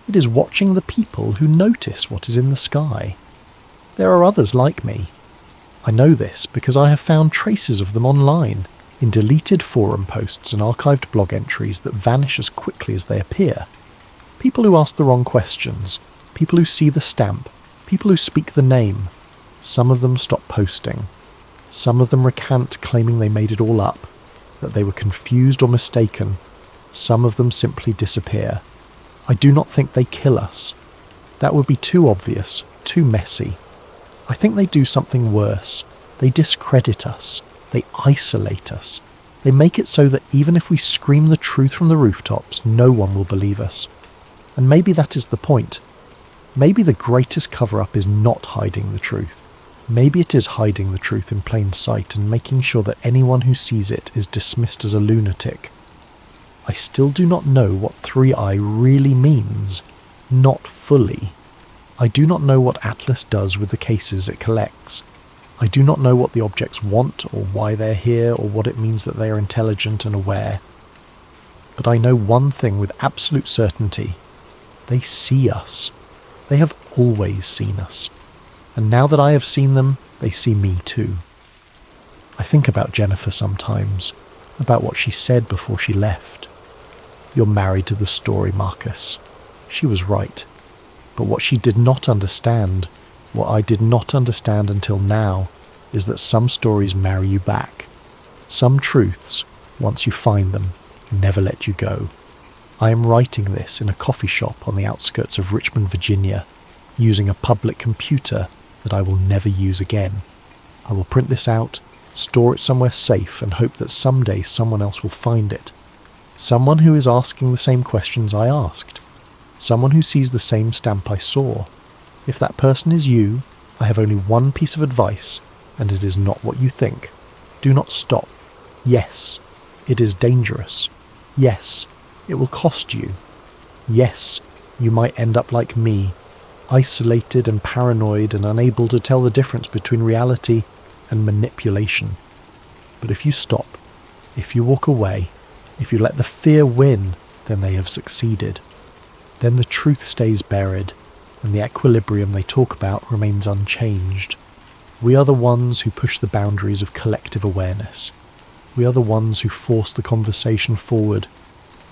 It is watching the people who notice what is in the sky. There are others like me. I know this because I have found traces of them online, in deleted forum posts and archived blog entries that vanish as quickly as they appear. People who ask the wrong questions, people who see the stamp, people who speak the name. Some of them stop posting. Some of them recant, claiming they made it all up, that they were confused or mistaken. Some of them simply disappear. I do not think they kill us. That would be too obvious, too messy. I think they do something worse. They discredit us. They isolate us. They make it so that even if we scream the truth from the rooftops, no one will believe us. And maybe that is the point. Maybe the greatest cover-up is not hiding the truth. Maybe it is hiding the truth in plain sight and making sure that anyone who sees it is dismissed as a lunatic. I still do not know what 3i really means. Not fully. I do not know what Atlas does with the cases it collects. I do not know what the objects want or why they're here or what it means that they are intelligent and aware. But I know one thing with absolute certainty. They see us. They have always seen us. And now that I have seen them, they see me too. I think about Jennifer sometimes, about what she said before she left. You're married to the story, Marcus. She was right. But what she did not understand, what I did not understand until now, is that some stories marry you back. Some truths, once you find them, never let you go. I am writing this in a coffee shop on the outskirts of Richmond, Virginia, using a public computer that I will never use again. I will print this out, store it somewhere safe, and hope that someday someone else will find it. Someone who is asking the same questions I asked. Someone who sees the same stamp I saw. If that person is you, I have only one piece of advice, and it is not what you think. Do not stop. Yes, it is dangerous. Yes, it will cost you. Yes, you might end up like me, isolated and paranoid and unable to tell the difference between reality and manipulation. But if you stop, if you walk away, if you let the fear win, then they have succeeded. Then the truth stays buried, and the equilibrium they talk about remains unchanged. We are the ones who push the boundaries of collective awareness. We are the ones who force the conversation forward.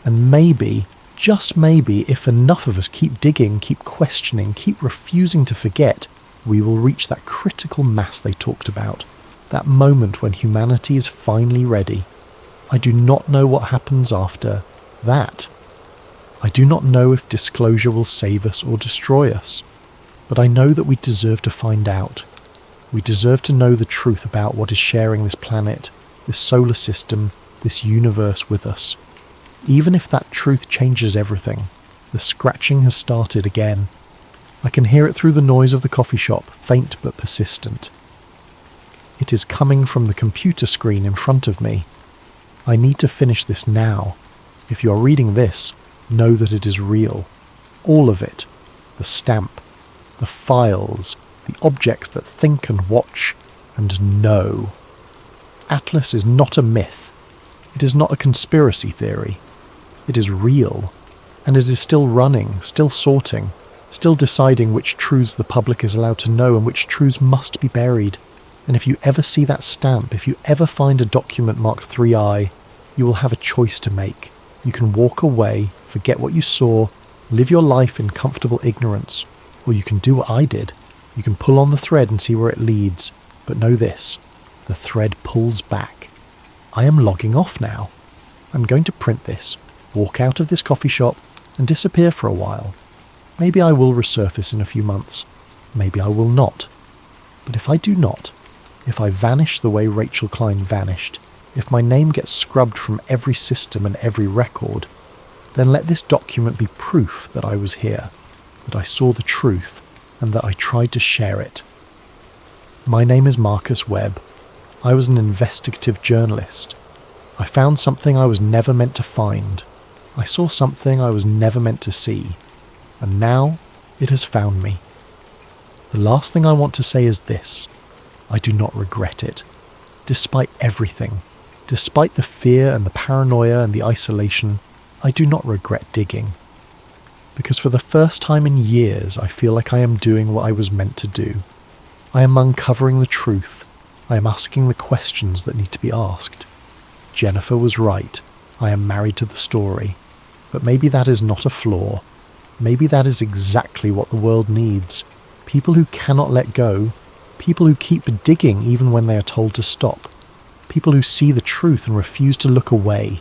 And maybe, just maybe, if enough of us keep digging, keep questioning, keep refusing to forget, we will reach that critical mass they talked about, that moment when humanity is finally ready. I do not know what happens after that. I do not know if disclosure will save us or destroy us, but I know that we deserve to find out. We deserve to know the truth about what is sharing this planet, this solar system, this universe with us. Even if that truth changes everything, the scratching has started again. I can hear it through the noise of the coffee shop, faint but persistent. It is coming from the computer screen in front of me. I need to finish this now. If you are reading this, know that it is real. All of it. The stamp, the files, the objects that think and watch and know. Atlas is not a myth. It is not a conspiracy theory. It is real. And it is still running, still sorting, still deciding which truths the public is allowed to know and which truths must be buried. And if you ever see that stamp, if you ever find a document marked 3i, you will have a choice to make. You can walk away, forget what you saw, live your life in comfortable ignorance. Or you can do what I did. You can pull on the thread and see where it leads. But know this, the thread pulls back. I am logging off now. I'm going to print this, walk out of this coffee shop, and disappear for a while. Maybe I will resurface in a few months. Maybe I will not. But if I do not, if I vanish the way Rachel Klein vanished, if my name gets scrubbed from every system and every record, then let this document be proof that I was here, that I saw the truth, and that I tried to share it. My name is Marcus Webb. I was an investigative journalist. I found something I was never meant to find. I saw something I was never meant to see. And now it has found me. The last thing I want to say is this. I do not regret it. Despite everything, despite the fear and the paranoia and the isolation, I do not regret digging. Because for the first time in years, I feel like I am doing what I was meant to do. I am uncovering the truth. I am asking the questions that need to be asked. Jennifer was right. I am married to the story. But maybe that is not a flaw. Maybe that is exactly what the world needs. People who cannot let go. People who keep digging even when they are told to stop. People who see the truth and refuse to look away.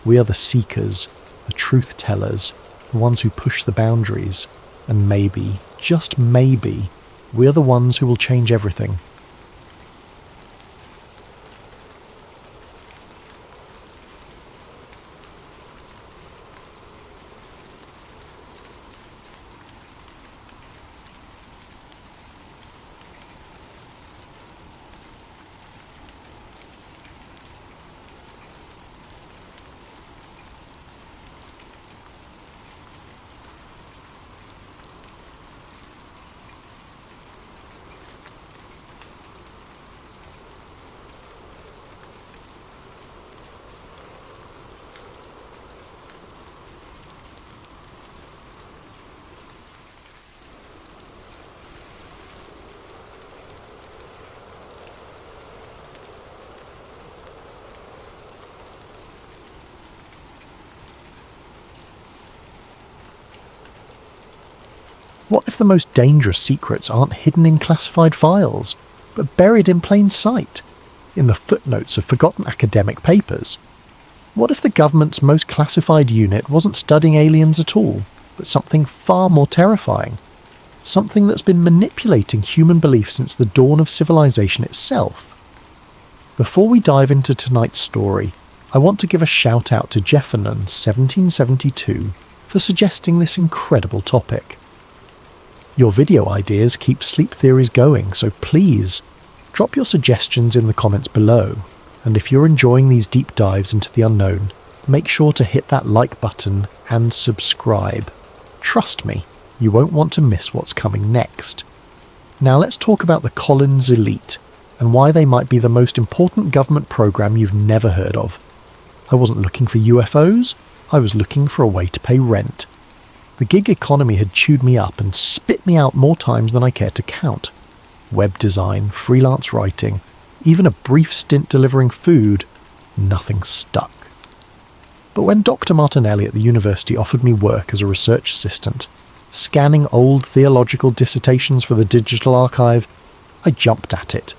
We are the seekers, the truth tellers, the ones who push the boundaries. And maybe, just maybe, we are the ones who will change everything. What if the most dangerous secrets aren't hidden in classified files, but buried in plain sight, in the footnotes of forgotten academic papers? What if the government's most classified unit wasn't studying aliens at all, but something far more terrifying? Something that's been manipulating human belief since the dawn of civilization itself. Before we dive into tonight's story, I want to give a shout out to Jeffernan 1772 for suggesting this incredible topic. Your video ideas keep sleep theories going, so please drop your suggestions in the comments below, and if you're enjoying these deep dives into the unknown, make sure to hit that like button and subscribe. Trust me, you won't want to miss what's coming next. Now let's talk about the Collins Elite, and why they might be the most important government program you've never heard of. I wasn't looking for UFOs, I was looking for a way to pay rent. The gig economy had chewed me up and spit me out more times than I cared to count. Web design, freelance writing, even a brief stint delivering food, nothing stuck. But when Dr. Martinelli at the university offered me work as a research assistant, scanning old theological dissertations for the digital archive, I jumped at it.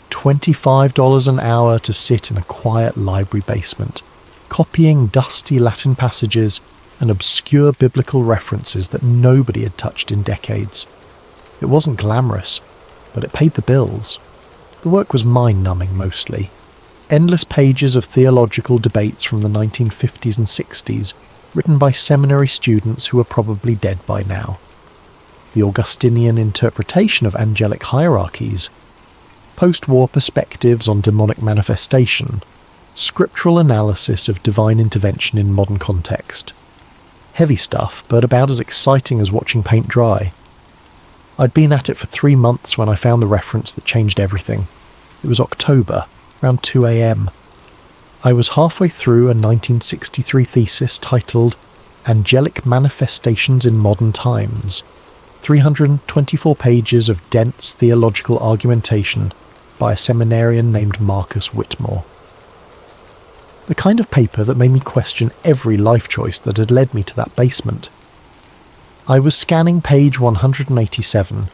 $25 an hour to sit in a quiet library basement, copying dusty Latin passages and obscure biblical references that nobody had touched in decades. It wasn't glamorous, but it paid the bills. The work was mind-numbing mostly. Endless pages of theological debates from the 1950s and 60s, written by seminary students who are probably dead by now. The Augustinian interpretation of angelic hierarchies, post-war perspectives on demonic manifestation, scriptural analysis of divine intervention in modern context. Heavy stuff, but about as exciting as watching paint dry. I'd been at it for 3 months when I found the reference that changed everything. It was October, around 2 a.m. I was halfway through a 1963 thesis titled Angelic Manifestations in Modern Times, 324 pages of dense theological argumentation by a seminarian named Marcus Whitmore. The kind of paper that made me question every life choice that had led me to that basement. I was scanning page 187,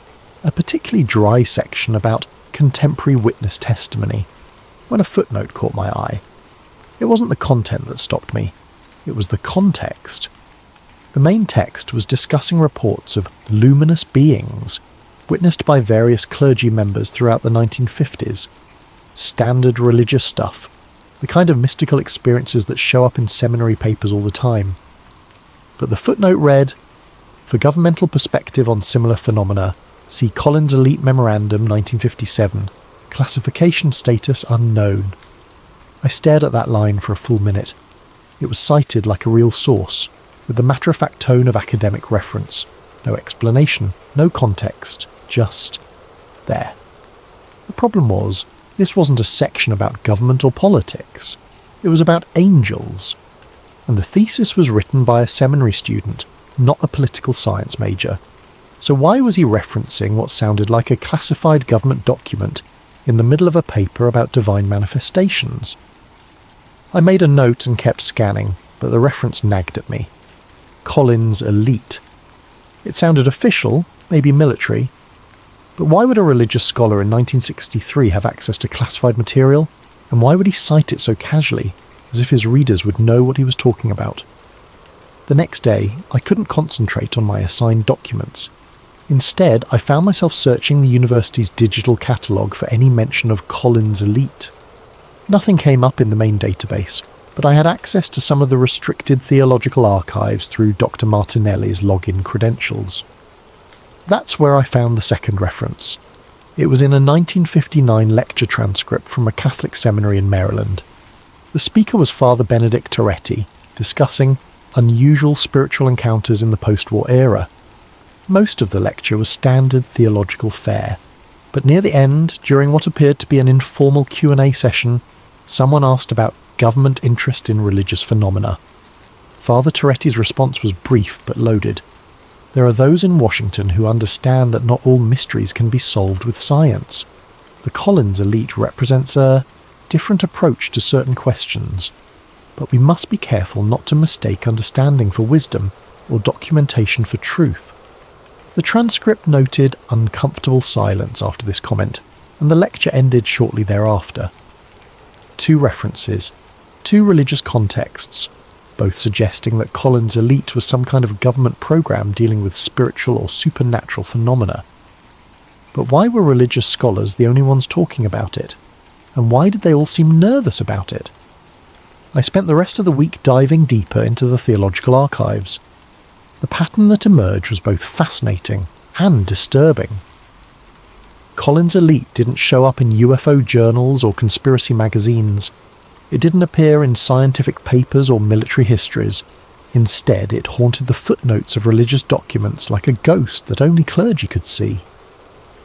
a particularly dry section about contemporary witness testimony, when a footnote caught my eye. It wasn't the content that stopped me, it was the context. The main text was discussing reports of luminous beings witnessed by various clergy members throughout the 1950s. Standard religious stuff, the kind of mystical experiences that show up in seminary papers all the time. But the footnote read, "For governmental perspective on similar phenomena, see Collins Elite Memorandum 1957, classification status unknown." I stared at that line for a full minute. It was cited like a real source, with the matter-of-fact tone of academic reference. No explanation, no context, just there. The problem was, this wasn't a section about government or politics. It was about angels. And the thesis was written by a seminary student, not a political science major. So why was he referencing what sounded like a classified government document in the middle of a paper about divine manifestations? I made a note and kept scanning, but the reference nagged at me. Collins Elite. It sounded official, maybe military. But why would a religious scholar in 1963 have access to classified material? And why would he cite it so casually, as if his readers would know what he was talking about? The next day, I couldn't concentrate on my assigned documents. Instead, I found myself searching the university's digital catalogue for any mention of Collins Elite. Nothing came up in the main database, but I had access to some of the restricted theological archives through Dr. Martinelli's login credentials. That's where I found the second reference. It was in a 1959 lecture transcript from a Catholic seminary in Maryland. The speaker was Father Benedict Toretti, discussing unusual spiritual encounters in the post-war era. Most of the lecture was standard theological fare, but near the end, during what appeared to be an informal Q&A session, someone asked about government interest in religious phenomena. Father Toretti's response was brief but loaded. There are those in Washington who understand that not all mysteries can be solved with science. The Collins Elite represents a different approach to certain questions, but we must be careful not to mistake understanding for wisdom or documentation for truth. The transcript noted uncomfortable silence after this comment, and the lecture ended shortly thereafter. 2 references, 2 religious contexts, both suggesting that Collins' Elite was some kind of government program dealing with spiritual or supernatural phenomena. But why were religious scholars the only ones talking about it? And why did they all seem nervous about it? I spent the rest of the week diving deeper into the theological archives. The pattern that emerged was both fascinating and disturbing. Collins' Elite didn't show up in UFO journals or conspiracy magazines. It didn't appear in scientific papers or military histories. Instead, it haunted the footnotes of religious documents like a ghost that only clergy could see.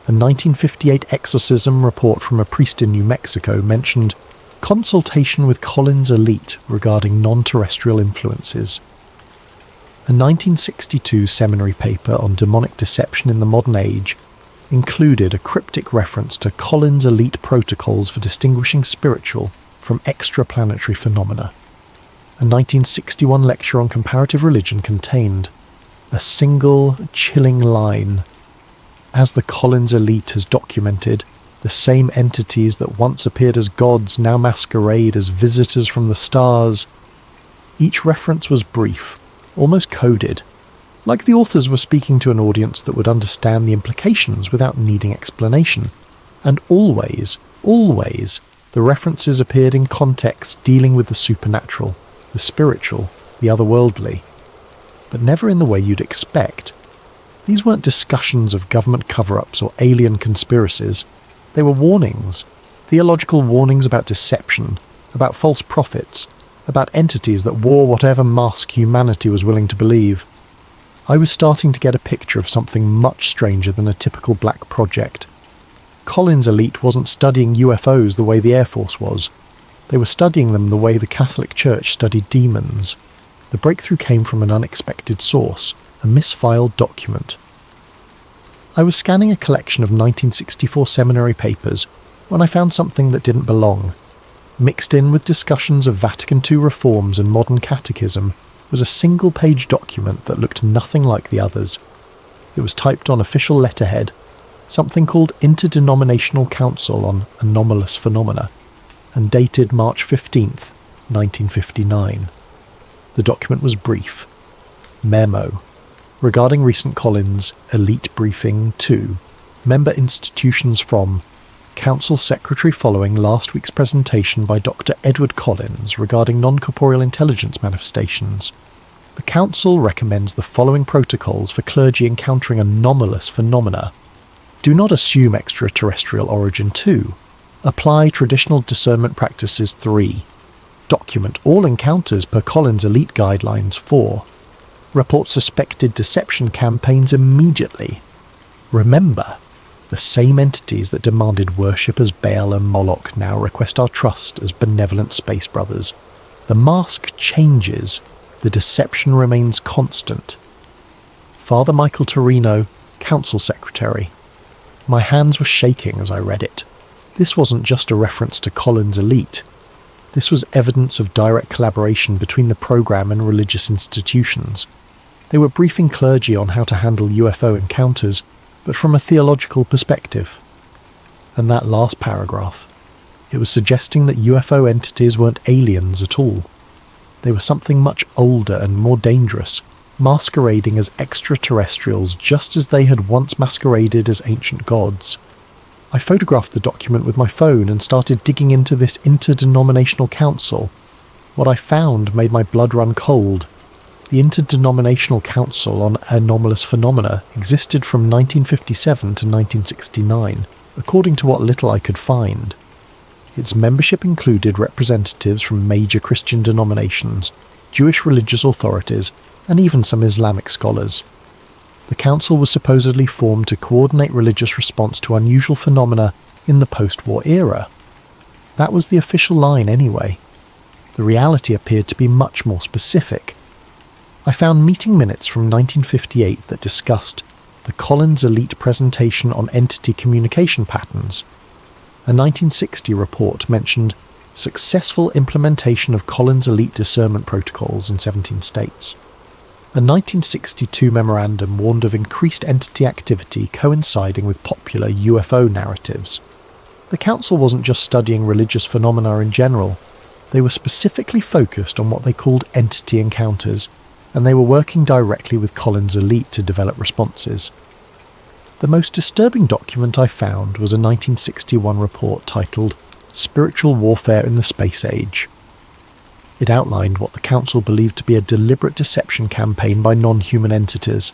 A 1958 exorcism report from a priest in New Mexico mentioned consultation with Collins' Elite regarding non-terrestrial influences. A 1962 seminary paper on demonic deception in the modern age included a cryptic reference to Collins' Elite protocols for distinguishing spiritual from extraplanetary phenomena. A 1961 lecture on comparative religion contained a single chilling line. As the Collins Elite has documented, the same entities that once appeared as gods now masquerade as visitors from the stars. Each reference was brief, almost coded, like the authors were speaking to an audience that would understand the implications without needing explanation. And always, the references appeared in contexts dealing with the supernatural, the spiritual, the otherworldly, but never in the way you'd expect. These weren't discussions of government cover-ups or alien conspiracies. They were warnings, theological warnings about deception, about false prophets, about entities that wore whatever mask humanity was willing to believe. I was starting to get a picture of something much stranger than a typical black project. Collins' Elite wasn't studying UFOs the way the Air Force was. They were studying them the way the Catholic Church studied demons. The breakthrough came from an unexpected source, a misfiled document. I was scanning a collection of 1964 seminary papers when I found something that didn't belong. Mixed in with discussions of Vatican II reforms and modern catechism was a single-page document that looked nothing like the others. It was typed on official letterhead, something called Interdenominational Council on Anomalous Phenomena, and dated March 15th, 1959. The document was brief. Memo. Regarding recent Collins Elite Briefing 2, member institutions from Council Secretary following last week's presentation by Dr. Edward Collins regarding non-corporeal intelligence manifestations. The Council recommends the following protocols for clergy encountering anomalous phenomena. Do not assume extraterrestrial origin 2. Apply traditional discernment practices 3. Document all encounters per Collins Elite Guidelines 4. Report suspected deception campaigns immediately. Remember, the same entities that demanded worship as Baal and Moloch now request our trust as benevolent space brothers. The mask changes, the deception remains constant. Father Michael Torino, Council Secretary. My hands were shaking as I read it. This wasn't just a reference to Collins Elite. This was evidence of direct collaboration between the program and religious institutions. They were briefing clergy on how to handle UFO encounters, but from a theological perspective. And that last paragraph, it was suggesting that UFO entities weren't aliens at all. They were something much older and more dangerous, masquerading as extraterrestrials just as they had once masqueraded as ancient gods. I photographed the document with my phone and started digging into this interdenominational council. What I found made my blood run cold. The Interdenominational Council on Anomalous Phenomena existed from 1957 to 1969, according to what little I could find. Its membership included representatives from major Christian denominations, Jewish religious authorities, and even some Islamic scholars. The council was supposedly formed to coordinate religious response to unusual phenomena in the post-war era. That was the official line anyway. The reality appeared to be much more specific. I found meeting minutes from 1958 that discussed the Collins Elite presentation on entity communication patterns. A 1960 report mentioned successful implementation of Collins Elite discernment protocols in 17 states. A 1962 memorandum warned of increased entity activity coinciding with popular UFO narratives. The council wasn't just studying religious phenomena in general, they were specifically focused on what they called entity encounters, and they were working directly with Collins' elite to develop responses. The most disturbing document I found was a 1961 report titled Spiritual Warfare in the Space Age. It outlined what the council believed to be a deliberate deception campaign by non-human entities.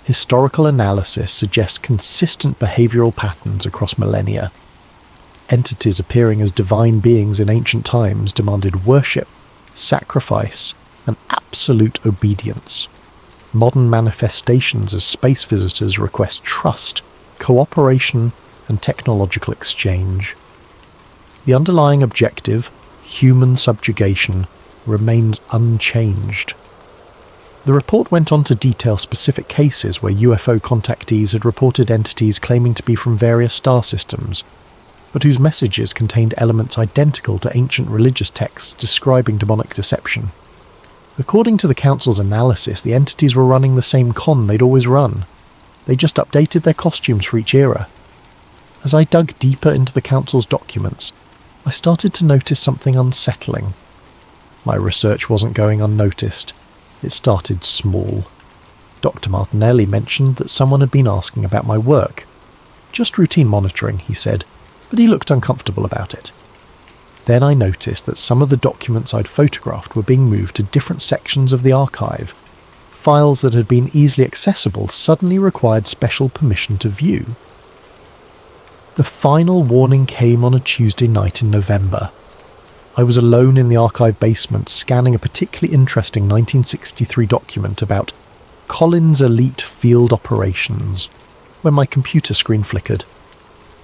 Historical analysis suggests consistent behavioural patterns across millennia. Entities appearing as divine beings in ancient times demanded worship, sacrifice, and absolute obedience. Modern manifestations as space visitors request trust, cooperation, and technological exchange. The underlying objective, human subjugation, remains unchanged. The report went on to detail specific cases where UFO contactees had reported entities claiming to be from various star systems, but whose messages contained elements identical to ancient religious texts describing demonic deception. According to the council's analysis, the entities were running the same con they'd always run. They just updated their costumes for each era. As I dug deeper into the council's documents, I started to notice something unsettling. My research wasn't going unnoticed. It started small. Dr. Martinelli mentioned that someone had been asking about my work. Just routine monitoring, he said, but he looked uncomfortable about it. Then I noticed that some of the documents I'd photographed were being moved to different sections of the archive. Files that had been easily accessible suddenly required special permission to view. The final warning came on a Tuesday night in November. I was alone in the archive basement scanning a particularly interesting 1963 document about Collins Elite Field Operations, when my computer screen flickered.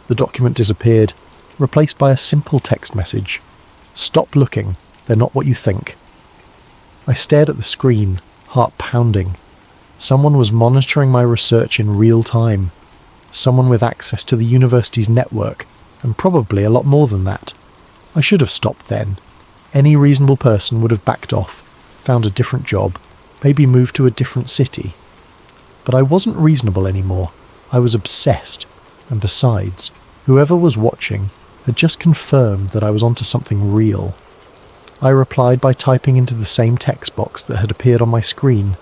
The document disappeared, replaced by a simple text message. "Stop looking, they're not what you think." I stared at the screen, heart pounding. Someone was monitoring my research in real time. Someone with access to the university's network, and probably a lot more than that. I should have stopped then. Any reasonable person would have backed off, found a different job, maybe moved to a different city. But I wasn't reasonable anymore. I was obsessed, and besides, whoever was watching had just confirmed that I was onto something real. I replied by typing into the same text box that had appeared on my screen.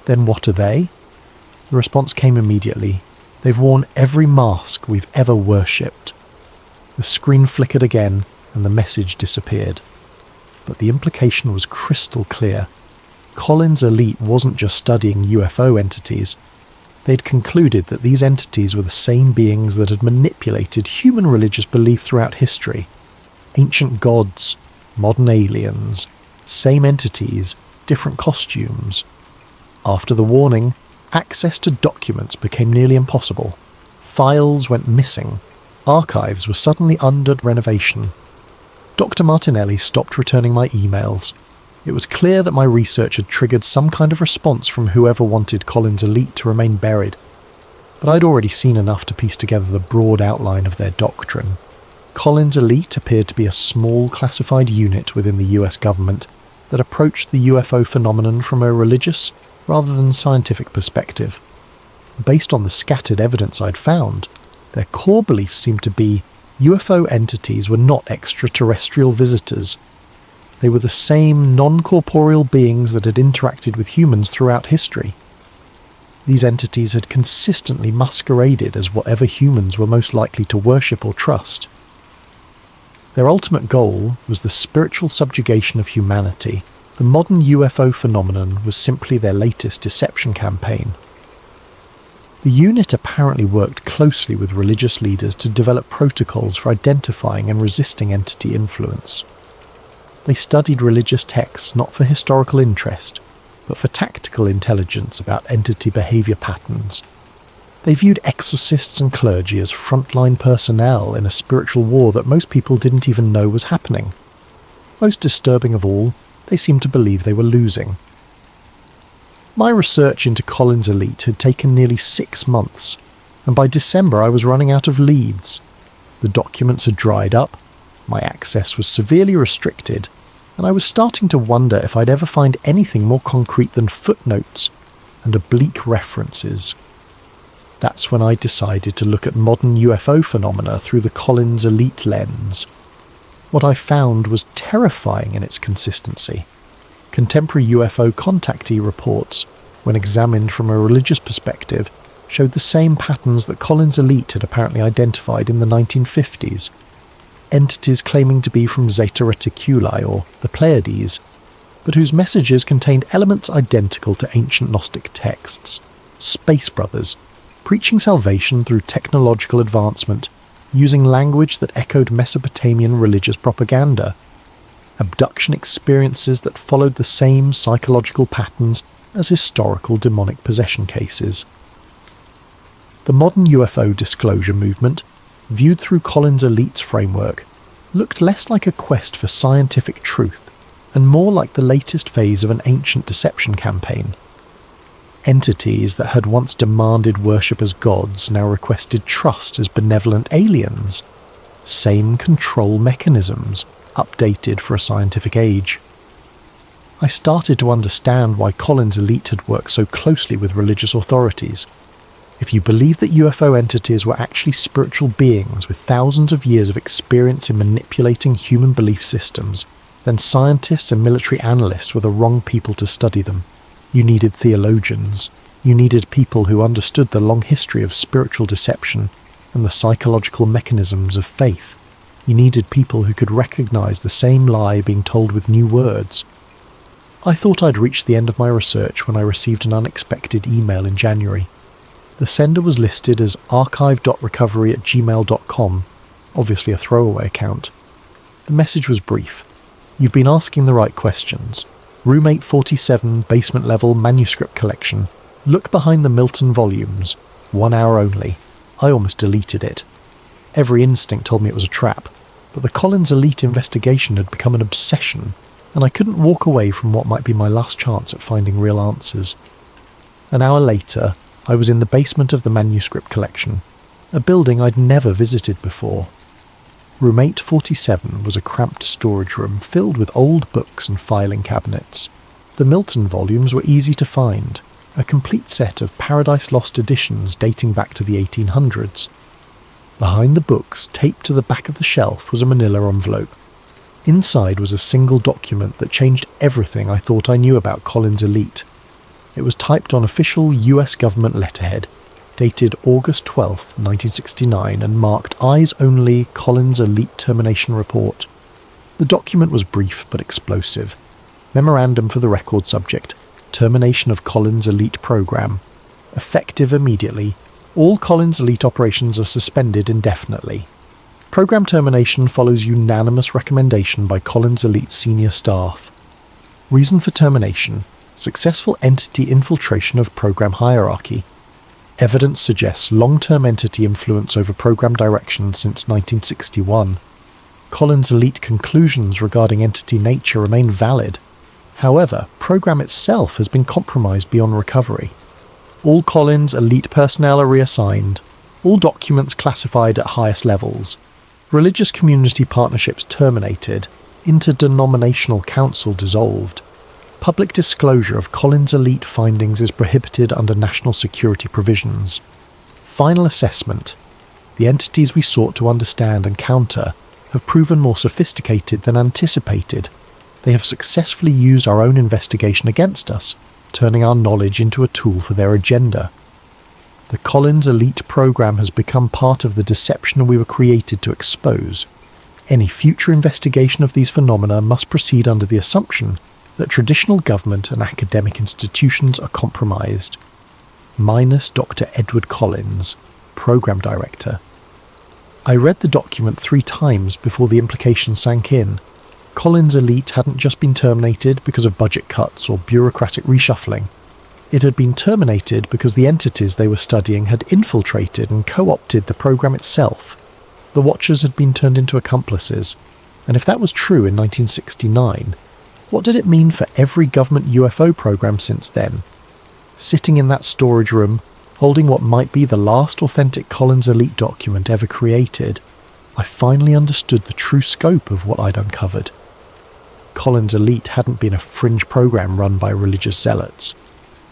"Then what are they?" The response came immediately. "They've worn every mask we've ever worshipped." The screen flickered again, and the message disappeared. But the implication was crystal clear. Collins' elite wasn't just studying UFO entities. They'd concluded that these entities were the same beings that had manipulated human religious belief throughout history. Ancient gods, modern aliens, same entities, different costumes. After the warning, access to documents became nearly impossible. Files went missing. Archives were suddenly under renovation. Dr. Martinelli stopped returning my emails. It was clear that my research had triggered some kind of response from whoever wanted Collins' elite to remain buried. But I'd already seen enough to piece together the broad outline of their doctrine. Collins' elite appeared to be a small classified unit within the US government that approached the UFO phenomenon from a religious rather than scientific perspective. Based on the scattered evidence I'd found, their core beliefs seemed to be UFO entities were not extraterrestrial visitors. They were the same non-corporeal beings that had interacted with humans throughout history. These entities had consistently masqueraded as whatever humans were most likely to worship or trust. Their ultimate goal was the spiritual subjugation of humanity. The modern UFO phenomenon was simply their latest deception campaign. The unit apparently worked closely with religious leaders to develop protocols for identifying and resisting entity influence. They studied religious texts not for historical interest, but for tactical intelligence about entity behaviour patterns. They viewed exorcists and clergy as frontline personnel in a spiritual war that most people didn't even know was happening. Most disturbing of all, they seemed to believe they were losing. My research into Collins' elite had taken nearly 6 months, and by December I was running out of leads. The documents had dried up, my access was severely restricted, and I was starting to wonder if I'd ever find anything more concrete than footnotes and oblique references. That's when I decided to look at modern UFO phenomena through the Collins Elite lens. What I found was terrifying in its consistency. Contemporary UFO contactee reports, when examined from a religious perspective, showed the same patterns that Collins Elite had apparently identified in the 1950s. Entities claiming to be from Zeta Reticuli, or the Pleiades, but whose messages contained elements identical to ancient Gnostic texts. Space brothers, preaching salvation through technological advancement, using language that echoed Mesopotamian religious propaganda. Abduction experiences that followed the same psychological patterns as historical demonic possession cases. The modern UFO disclosure movement, viewed through Collins Elite's framework, looked less like a quest for scientific truth and more like the latest phase of an ancient deception campaign. Entities that had once demanded worship as gods now requested trust as benevolent aliens. Same control mechanisms, updated for a scientific age. I started to understand why Collins Elite had worked so closely with religious authorities. If you believe that UFO entities were actually spiritual beings with thousands of years of experience in manipulating human belief systems, then scientists and military analysts were the wrong people to study them. You needed theologians. You needed people who understood the long history of spiritual deception and the psychological mechanisms of faith. You needed people who could recognize the same lie being told with new words. I thought I'd reached the end of my research when I received an unexpected email in January. The sender was listed as archive.recovery@gmail.com, obviously a throwaway account. The message was brief. You've been asking the right questions. Room 847, basement level manuscript collection. Look behind the Milton volumes. 1 hour only. I almost deleted it. Every instinct told me it was a trap, but the Collins Elite investigation had become an obsession, and I couldn't walk away from what might be my last chance at finding real answers. An hour later, I was in the basement of the manuscript collection, a building I'd never visited before. Room 847 was a cramped storage room filled with old books and filing cabinets. The Milton volumes were easy to find, a complete set of Paradise Lost editions dating back to the 1800s. Behind the books, taped to the back of the shelf, was a manila envelope. Inside was a single document that changed everything I thought I knew about Collins Elite. It was typed on official US government letterhead, dated August 12, 1969, and marked Eyes Only Collins Elite Termination Report. The document was brief but explosive. Memorandum for the record subject, termination of Collins Elite program. Effective immediately. All Collins Elite operations are suspended indefinitely. Program termination follows unanimous recommendation by Collins Elite senior staff. Reason for termination: successful entity infiltration of program hierarchy. Evidence suggests long-term entity influence over program direction since 1961. Collins Elite conclusions regarding entity nature remain valid. However, program itself has been compromised beyond recovery. All Collins Elite personnel are reassigned. All documents classified at highest levels. Religious community partnerships terminated. Interdenominational council dissolved. Public disclosure of Collins Elite findings is prohibited under national security provisions. Final assessment: the entities we sought to understand and counter have proven more sophisticated than anticipated. They have successfully used our own investigation against us, turning our knowledge into a tool for their agenda. The Collins Elite program has become part of the deception we were created to expose. Any future investigation of these phenomena must proceed under the assumption that traditional government and academic institutions are compromised. Minus Dr. Edward Collins, Program Director. I read the document 3 times before the implication sank in. Collins Elite hadn't just been terminated because of budget cuts or bureaucratic reshuffling. It had been terminated because the entities they were studying had infiltrated and co-opted the program itself. The Watchers had been turned into accomplices, and if that was true in 1969, what did it mean for every government UFO program since then? Sitting in that storage room, holding what might be the last authentic Collins Elite document ever created, I finally understood the true scope of what I'd uncovered. Collins' elite hadn't been a fringe program run by religious zealots.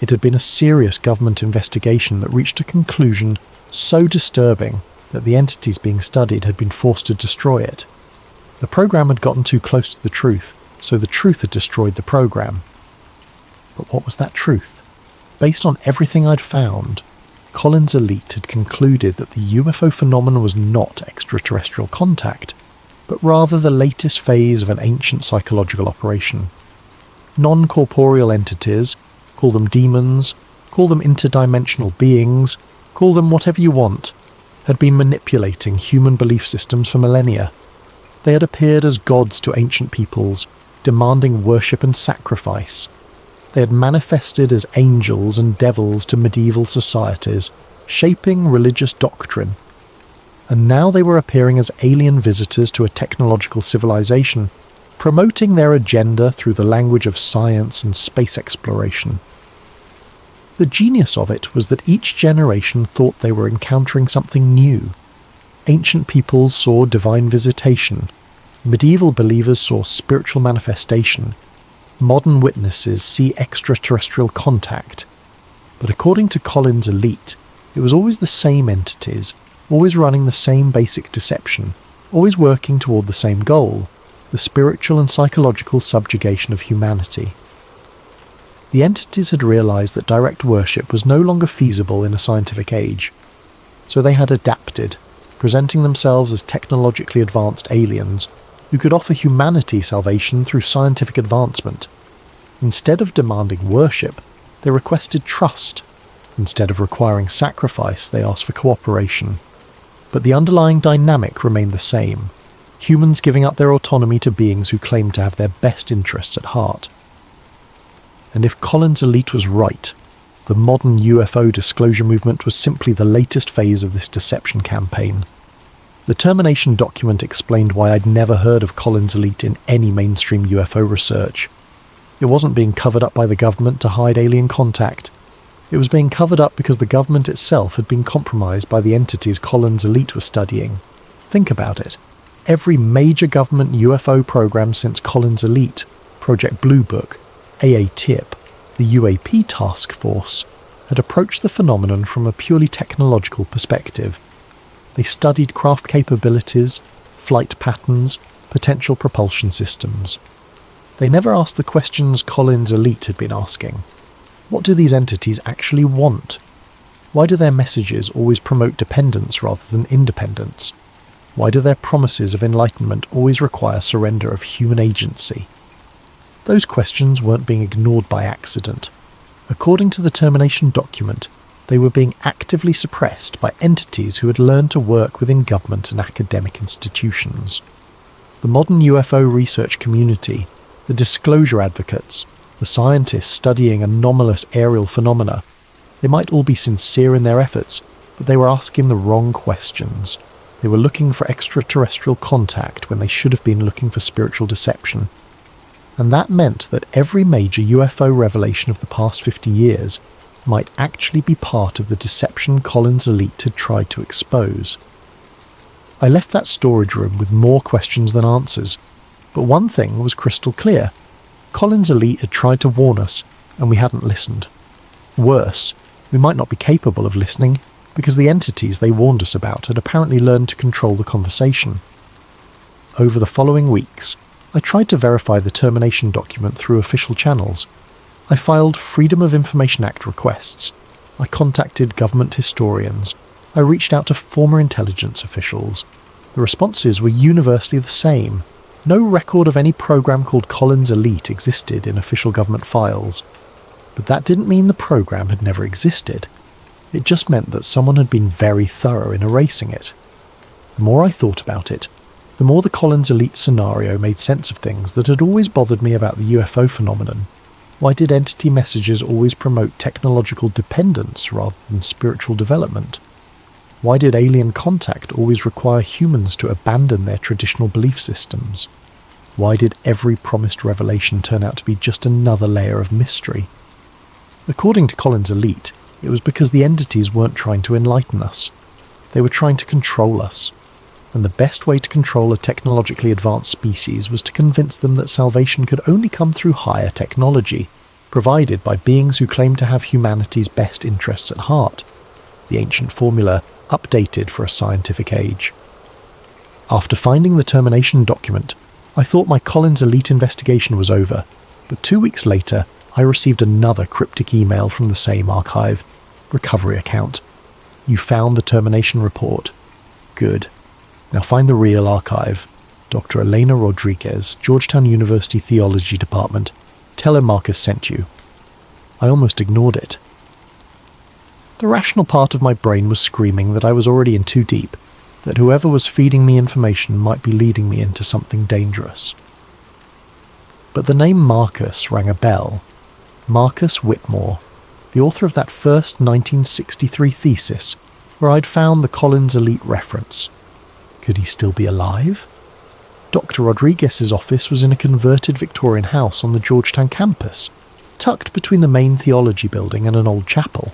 It had been a serious government investigation that reached a conclusion so disturbing that the entities being studied had been forced to destroy it. The program had gotten too close to the truth, so the truth had destroyed the program. But what was that truth? Based on everything I'd found, Collins' elite had concluded that the UFO phenomenon was not extraterrestrial contact, but rather the latest phase of an ancient psychological operation. Non-corporeal entities, call them demons, call them interdimensional beings, call them whatever you want, had been manipulating human belief systems for millennia. They had appeared as gods to ancient peoples, demanding worship and sacrifice. They had manifested as angels and devils to medieval societies, shaping religious doctrine. And now they were appearing as alien visitors to a technological civilization, promoting their agenda through the language of science and space exploration. The genius of it was that each generation thought they were encountering something new. Ancient peoples saw divine visitation, medieval believers saw spiritual manifestation, modern witnesses see extraterrestrial contact. But according to Collins' elite, it was always the same entities, always running the same basic deception, always working toward the same goal, the spiritual and psychological subjugation of humanity. The entities had realized that direct worship was no longer feasible in a scientific age, so they had adapted, presenting themselves as technologically advanced aliens who could offer humanity salvation through scientific advancement. Instead of demanding worship, they requested trust. Instead of requiring sacrifice, they asked for cooperation. But the underlying dynamic remained the same, humans giving up their autonomy to beings who claimed to have their best interests at heart. And if Collins' elite was right, the modern UFO disclosure movement was simply the latest phase of this deception campaign. The termination document explained why I'd never heard of Collins' elite in any mainstream UFO research. It wasn't being covered up by the government to hide alien contact. It was being covered up because the government itself had been compromised by the entities Collins' elite was studying. Think about it. Every major government UFO program since Collins' elite, Project Blue Book, AA-TIP, the UAP Task Force, had approached the phenomenon from a purely technological perspective. They studied craft capabilities, flight patterns, potential propulsion systems. They never asked the questions Collins' elite had been asking. What do these entities actually want? Why do their messages always promote dependence rather than independence? Why do their promises of enlightenment always require surrender of human agency? Those questions weren't being ignored by accident. According to the termination document, they were being actively suppressed by entities who had learned to work within government and academic institutions. The modern UFO research community, the disclosure advocates, the scientists studying anomalous aerial phenomena, they might all be sincere in their efforts, but they were asking the wrong questions. They were looking for extraterrestrial contact when they should have been looking for spiritual deception. And that meant that every major UFO revelation of the past 50 years might actually be part of the deception Collins' elite had tried to expose. I left that storage room with more questions than answers, but one thing was crystal clear. Collins' elite had tried to warn us, and we hadn't listened. Worse, we might not be capable of listening, because the entities they warned us about had apparently learned to control the conversation. Over the following weeks, I tried to verify the termination document through official channels. I filed Freedom of Information Act requests. I contacted government historians. I reached out to former intelligence officials. The responses were universally the same. No record of any program called Collins' Elite existed in official government files. But that didn't mean the program had never existed. It just meant that someone had been very thorough in erasing it. The more I thought about it, the more the Collins' Elite scenario made sense of things that had always bothered me about the UFO phenomenon. Why did entity messages always promote technological dependence rather than spiritual development? Why did alien contact always require humans to abandon their traditional belief systems? Why did every promised revelation turn out to be just another layer of mystery? According to Collins' Elite, it was because the entities weren't trying to enlighten us. They were trying to control us. and the best way to control a technologically advanced species was to convince them that salvation could only come through higher technology, provided by beings who claimed to have humanity's best interests at heart, the ancient formula updated for a scientific age. After finding the termination document, I thought my Collins Elite investigation was over, but 2 weeks later I received another cryptic email from the same archive. Recovery account. You found the termination report. Good. Now find the real archive. Dr. Elena Rodriguez, Georgetown University Theology Department. Tell her Marcus sent you. I almost ignored it. The rational part of my brain was screaming that I was already in too deep, that whoever was feeding me information might be leading me into something dangerous. But the name Marcus rang a bell. Marcus Whitmore, the author of that first 1963 thesis where I'd found the Collins Elite reference. Could he still be alive? Dr. Rodriguez's office was in a converted Victorian house on the Georgetown campus, tucked between the main theology building and an old chapel.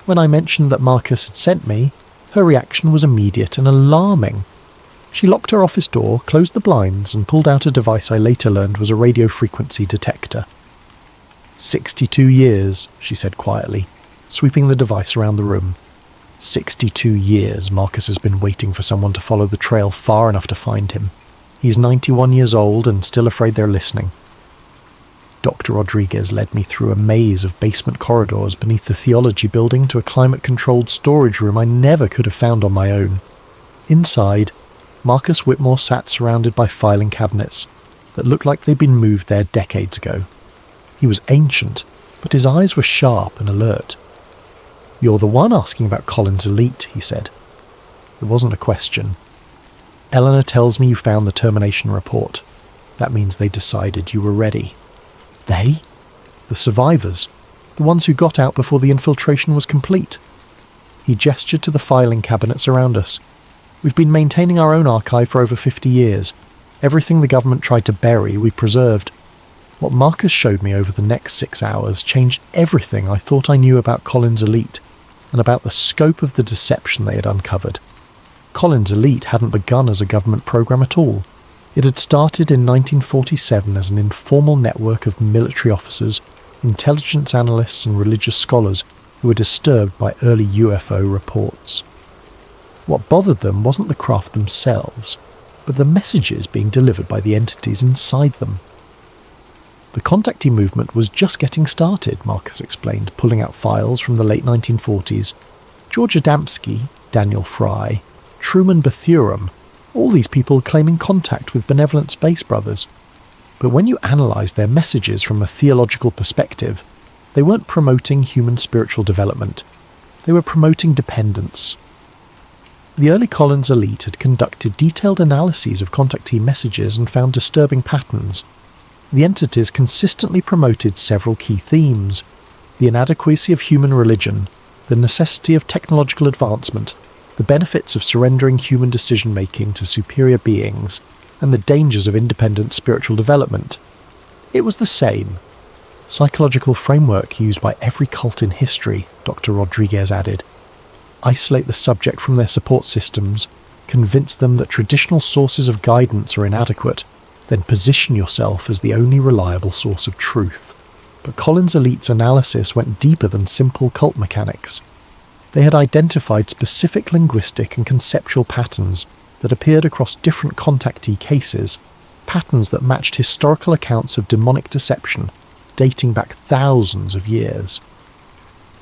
When I mentioned that Marcus had sent me, her reaction was immediate and alarming. She locked her office door, closed the blinds, and pulled out a device I later learned was a radio frequency detector. 62 years, she said quietly, sweeping the device around the room. 62 years Marcus has been waiting for someone to follow the trail far enough to find him. He's 91 years old and still afraid they're listening. Dr. Rodriguez led me through a maze of basement corridors beneath the theology building to a climate-controlled storage room I never could have found on my own. Inside, Marcus Whitmore sat surrounded by filing cabinets that looked like they'd been moved there decades ago. He was ancient, but his eyes were sharp and alert. "You're the one asking about Collins Elite," he said. It wasn't a question. "Eleanor tells me you found the termination report. That means they decided you were ready." "They?" "The survivors. The ones who got out before the infiltration was complete." He gestured to the filing cabinets around us. "We've been maintaining our own archive for over 50 years. Everything the government tried to bury, we preserved. What Marcus showed me over the next 6 hours changed everything I thought I knew about Collins Elite, and about the scope of the deception they had uncovered. Collins Elite hadn't begun as a government program at all. It had started in 1947 as an informal network of military officers, intelligence analysts and religious scholars who were disturbed by early UFO reports. What bothered them wasn't the craft themselves, but the messages being delivered by the entities inside them. The contactee movement was just getting started, Marcus explained, pulling out files from the late 1940s. George Adamski, Daniel Fry, Truman Bethurum, all these people claiming contact with benevolent space brothers. But when you analysed their messages from a theological perspective, they weren't promoting human spiritual development. They were promoting dependence. The early Collins Elite had conducted detailed analyses of contactee messages and found disturbing patterns. The entities consistently promoted several key themes: the inadequacy of human religion, the necessity of technological advancement, the benefits of surrendering human decision-making to superior beings, and the dangers of independent spiritual development. It was the same psychological framework used by every cult in history, Dr. Rodriguez added. Isolate the subject from their support systems, convince them that traditional sources of guidance are inadequate, then position yourself as the only reliable source of truth. But Collins Elite's analysis went deeper than simple cult mechanics. They had identified specific linguistic and conceptual patterns that appeared across different contactee cases, patterns that matched historical accounts of demonic deception dating back thousands of years.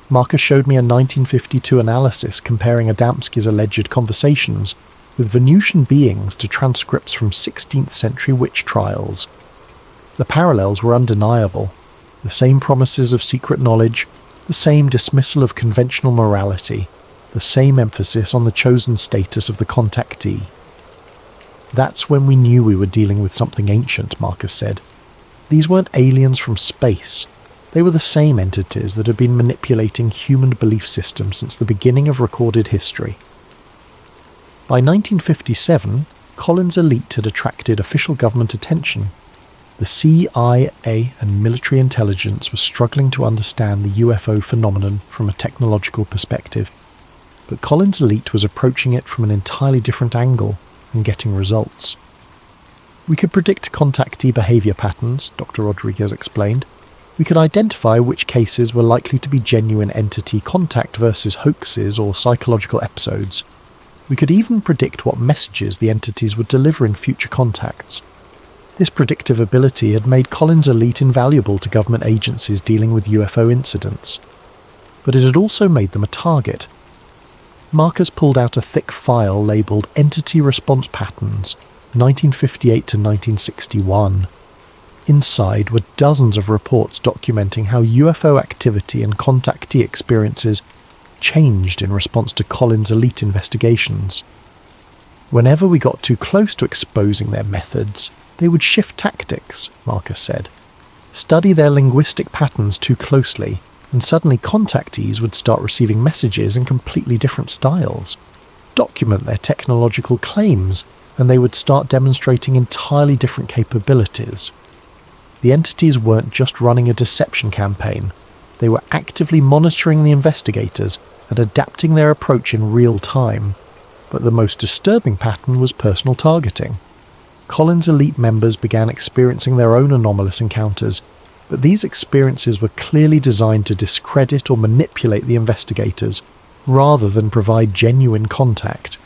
Marcus showed me a 1952 analysis comparing Adamski's alleged conversations with Venusian beings to transcripts from 16th century witch trials. The parallels were undeniable. The same promises of secret knowledge, the same dismissal of conventional morality, the same emphasis on the chosen status of the contactee. That's when we knew we were dealing with something ancient, Marcus said. These weren't aliens from space. They were the same entities that had been manipulating human belief systems since the beginning of recorded history. By 1957, Collins Elite had attracted official government attention. The CIA and military intelligence was struggling to understand the UFO phenomenon from a technological perspective, but Collins Elite was approaching it from an entirely different angle, and getting results. We could predict contactee behaviour patterns, Dr. Rodriguez explained. We could identify which cases were likely to be genuine entity contact versus hoaxes or psychological episodes. We could even predict what messages the entities would deliver in future contacts. This predictive ability had made Collins Elite invaluable to government agencies dealing with UFO incidents. But it had also made them a target. Marcus pulled out a thick file labelled Entity Response Patterns, 1958 to 1961. Inside were dozens of reports documenting how UFO activity and contactee experiences changed in response to Collins Elite investigations. Whenever we got too close to exposing their methods, they would shift tactics, Marcus said. Study their linguistic patterns too closely, and suddenly contactees would start receiving messages in completely different styles. Document their technological claims, and they would start demonstrating entirely different capabilities. The entities weren't just running a deception campaign, they were actively monitoring the investigators and adapting their approach in real time. But the most disturbing pattern was personal targeting. Collins Elite members began experiencing their own anomalous encounters, but these experiences were clearly designed to discredit or manipulate the investigators, rather than provide genuine contact.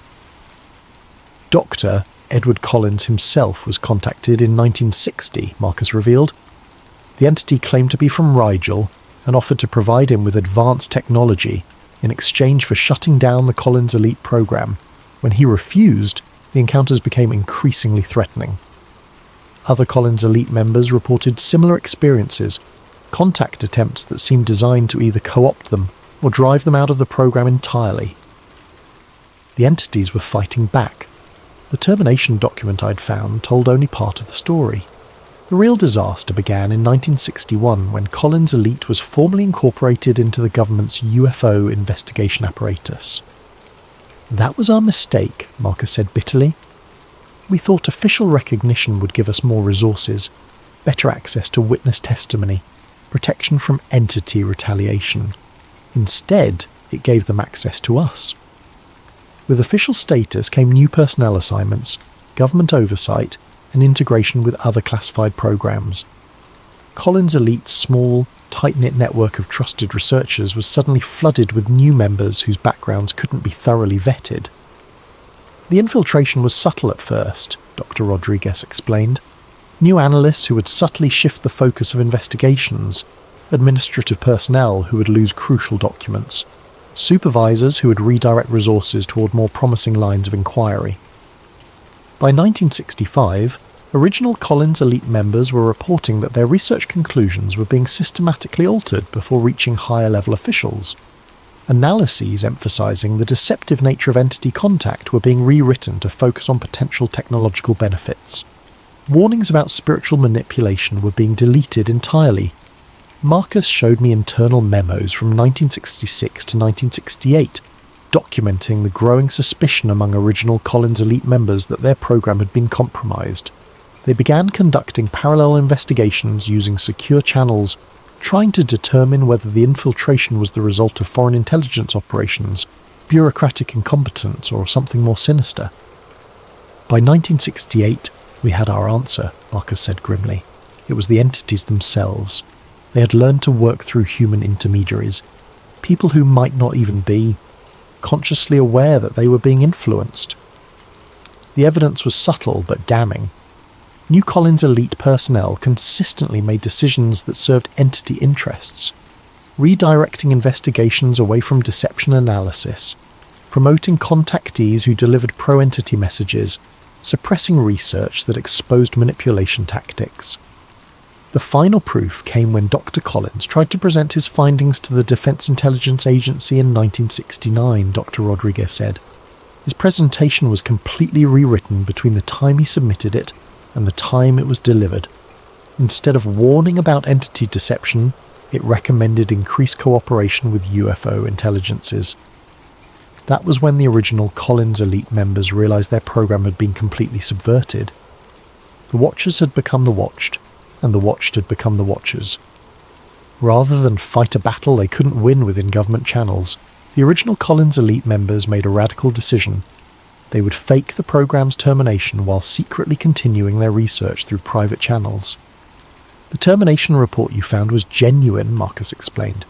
Dr. Edward Collins himself was contacted in 1960, Marcus revealed. The entity claimed to be from Rigel and offered to provide him with advanced technology in exchange for shutting down the Collins Elite program. When he refused, the encounters became increasingly threatening. Other Collins Elite members reported similar experiences, contact attempts that seemed designed to either co-opt them or drive them out of the program entirely. The entities were fighting back. The termination document I'd found told only part of the story. The real disaster began in 1961 when Collins Elite was formally incorporated into the government's UFO investigation apparatus. That was our mistake, Marcus said bitterly. We thought official recognition would give us more resources, better access to witness testimony, protection from entity retaliation. Instead, it gave them access to us. With official status came new personnel assignments, government oversight, and integration with other classified programs. Collins Elite's small, tight-knit network of trusted researchers was suddenly flooded with new members whose backgrounds couldn't be thoroughly vetted. The infiltration was subtle at first, Dr. Rodriguez explained. New analysts who would subtly shift the focus of investigations, administrative personnel who would lose crucial documents, supervisors who would redirect resources toward more promising lines of inquiry. By 1965, original Collins Elite members were reporting that their research conclusions were being systematically altered before reaching higher-level officials. Analyses emphasizing the deceptive nature of entity contact were being rewritten to focus on potential technological benefits. Warnings about spiritual manipulation were being deleted entirely. Marcus showed me internal memos from 1966 to 1968, documenting the growing suspicion among original Collins Elite members that their program had been compromised. They began conducting parallel investigations using secure channels, trying to determine whether the infiltration was the result of foreign intelligence operations, bureaucratic incompetence, or something more sinister. By 1968, we had our answer, Marcus said grimly. It was the entities themselves. They had learned to work through human intermediaries, people who might not even be consciously aware that they were being influenced. The evidence was subtle but damning. New Collins Elite personnel consistently made decisions that served entity interests, redirecting investigations away from deception analysis, promoting contactees who delivered pro-entity messages, suppressing research that exposed manipulation tactics. The final proof came when Dr. Collins tried to present his findings to the Defense Intelligence Agency in 1969, Dr. Rodriguez said. His presentation was completely rewritten between the time he submitted it and the time it was delivered. Instead of warning about entity deception, it recommended increased cooperation with UFO intelligences. That was when the original Collins Elite members realized their program had been completely subverted. The Watchers had become the Watched, and the Watched had become the Watchers. Rather than fight a battle they couldn't win within government channels, the original Collins Elite members made a radical decision. They would fake the program's termination while secretly continuing their research through private channels. The termination report you found was genuine, Marcus explained,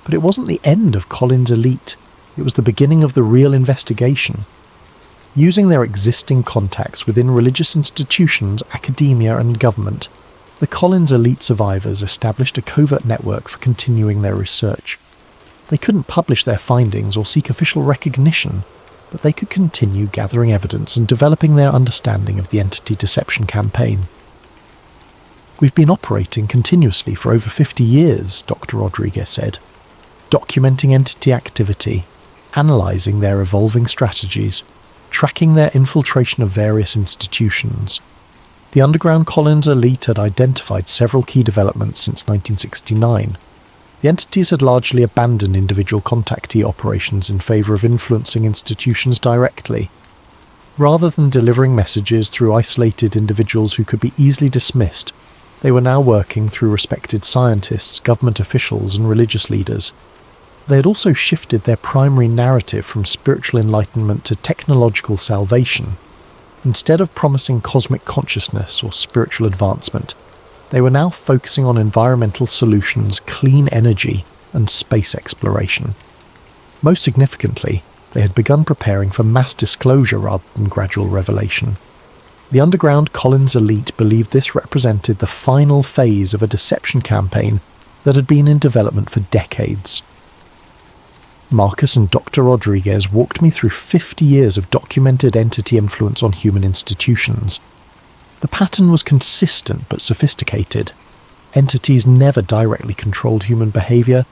but it wasn't the end of Collins' elite. It was the beginning of the real investigation. Using their existing contacts within religious institutions, academia and government, the Collins elite survivors established a covert network for continuing their research. They couldn't publish their findings or seek official recognition, but they could continue gathering evidence and developing their understanding of the entity deception campaign. "We've been operating continuously for over 50 years, Dr. Rodriguez said, documenting entity activity, analysing their evolving strategies, tracking their infiltration of various institutions. The underground Collins elite had identified several key developments since 1969. The entities had largely abandoned individual contactee operations in favour of influencing institutions directly. Rather than delivering messages through isolated individuals who could be easily dismissed, they were now working through respected scientists, government officials and religious leaders. They had also shifted their primary narrative from spiritual enlightenment to technological salvation. Instead of promising cosmic consciousness or spiritual advancement, they were now focusing on environmental solutions, clean energy, and space exploration. Most significantly, they had begun preparing for mass disclosure rather than gradual revelation. The underground Collins elite believed this represented the final phase of a deception campaign that had been in development for decades. Marcus and Dr. Rodriguez walked me through 50 years of documented entity influence on human institutions. The pattern was consistent but sophisticated. Entities never directly controlled human behaviour,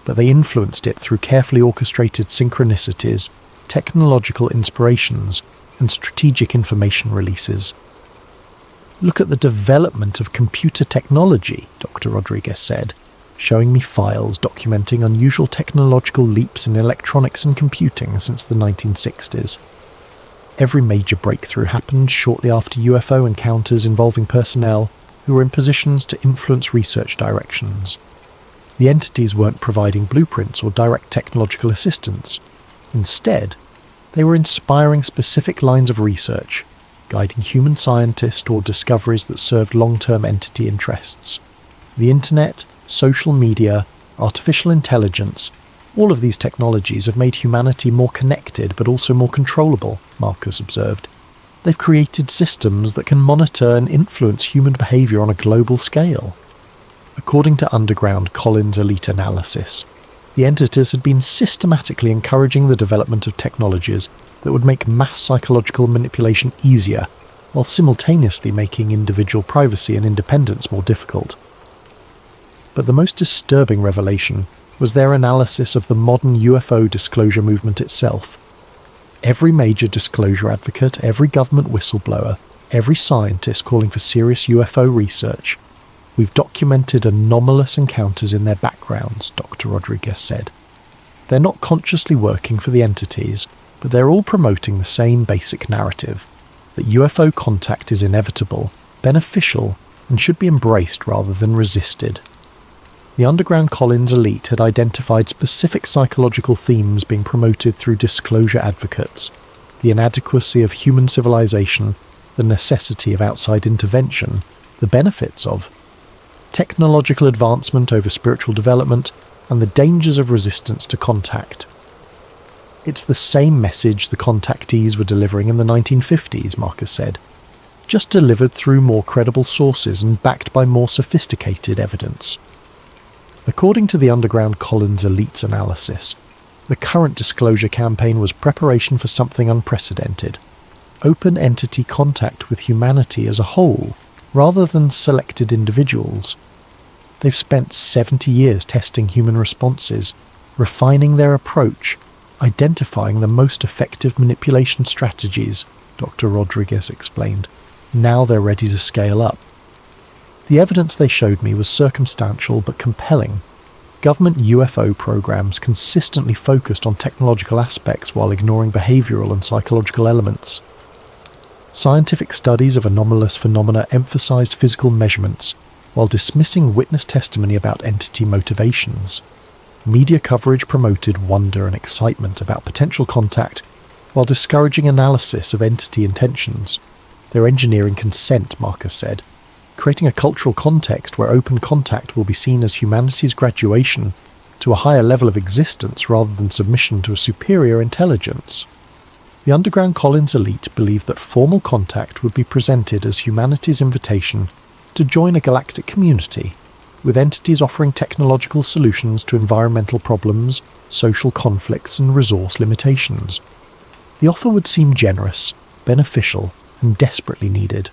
but they influenced it through carefully orchestrated synchronicities, technological inspirations, and strategic information releases. "Look at the development of computer technology," Dr. Rodriguez said, showing me files documenting unusual technological leaps in electronics and computing since the 1960s. Every major breakthrough happened shortly after UFO encounters involving personnel who were in positions to influence research directions. The entities weren't providing blueprints or direct technological assistance. Instead, they were inspiring specific lines of research, guiding human scientists toward discoveries that served long-term entity interests. The internet, social media, artificial intelligence, all of these technologies have made humanity more connected but also more controllable, Marcus observed. They've created systems that can monitor and influence human behaviour on a global scale. According to underground Collins elite analysis, the entities had been systematically encouraging the development of technologies that would make mass psychological manipulation easier, while simultaneously making individual privacy and independence more difficult. But the most disturbing revelation was their analysis of the modern UFO disclosure movement itself. Every major disclosure advocate, every government whistleblower, every scientist calling for serious UFO research, we've documented anomalous encounters in their backgrounds, Dr. Rodriguez said. They're not consciously working for the entities, but they're all promoting the same basic narrative, that UFO contact is inevitable, beneficial, and should be embraced rather than resisted. The underground Collins elite had identified specific psychological themes being promoted through disclosure advocates: the inadequacy of human civilization, the necessity of outside intervention, the benefits of technological advancement over spiritual development, and the dangers of resistance to contact. It's the same message the contactees were delivering in the 1950s, Marcus said, just delivered through more credible sources and backed by more sophisticated evidence. According to the underground Collins elite's analysis, the current disclosure campaign was preparation for something unprecedented: open entity contact with humanity as a whole, rather than selected individuals. They've spent 70 years testing human responses, refining their approach, identifying the most effective manipulation strategies, Dr. Rodriguez explained. Now they're ready to scale up. The evidence they showed me was circumstantial but compelling. Government UFO programs consistently focused on technological aspects while ignoring behavioural and psychological elements. Scientific studies of anomalous phenomena emphasised physical measurements, while dismissing witness testimony about entity motivations. Media coverage promoted wonder and excitement about potential contact, While discouraging analysis of entity intentions, they're engineering consent, Marcus said, creating a cultural context where open contact will be seen as humanity's graduation to a higher level of existence rather than submission to a superior intelligence. The underground Collins elite believed that formal contact would be presented as humanity's invitation to join a galactic community, with entities offering technological solutions to environmental problems, social conflicts, and resource limitations. The offer would seem generous, beneficial, and desperately needed.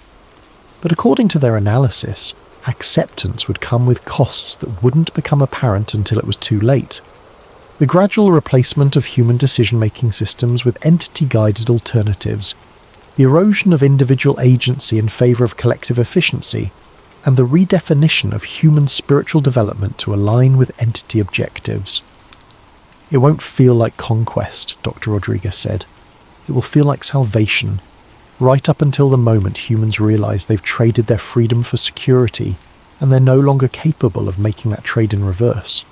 But according to their analysis, acceptance would come with costs that wouldn't become apparent until it was too late. The gradual replacement of human decision-making systems with entity-guided alternatives, the erosion of individual agency in favour of collective efficiency, and the redefinition of human spiritual development to align with entity objectives. It won't feel like conquest, Dr. Rodriguez said. It will feel like salvation, right up until the moment humans realise they've traded their freedom for security, and they're no longer capable of making that trade in reverse.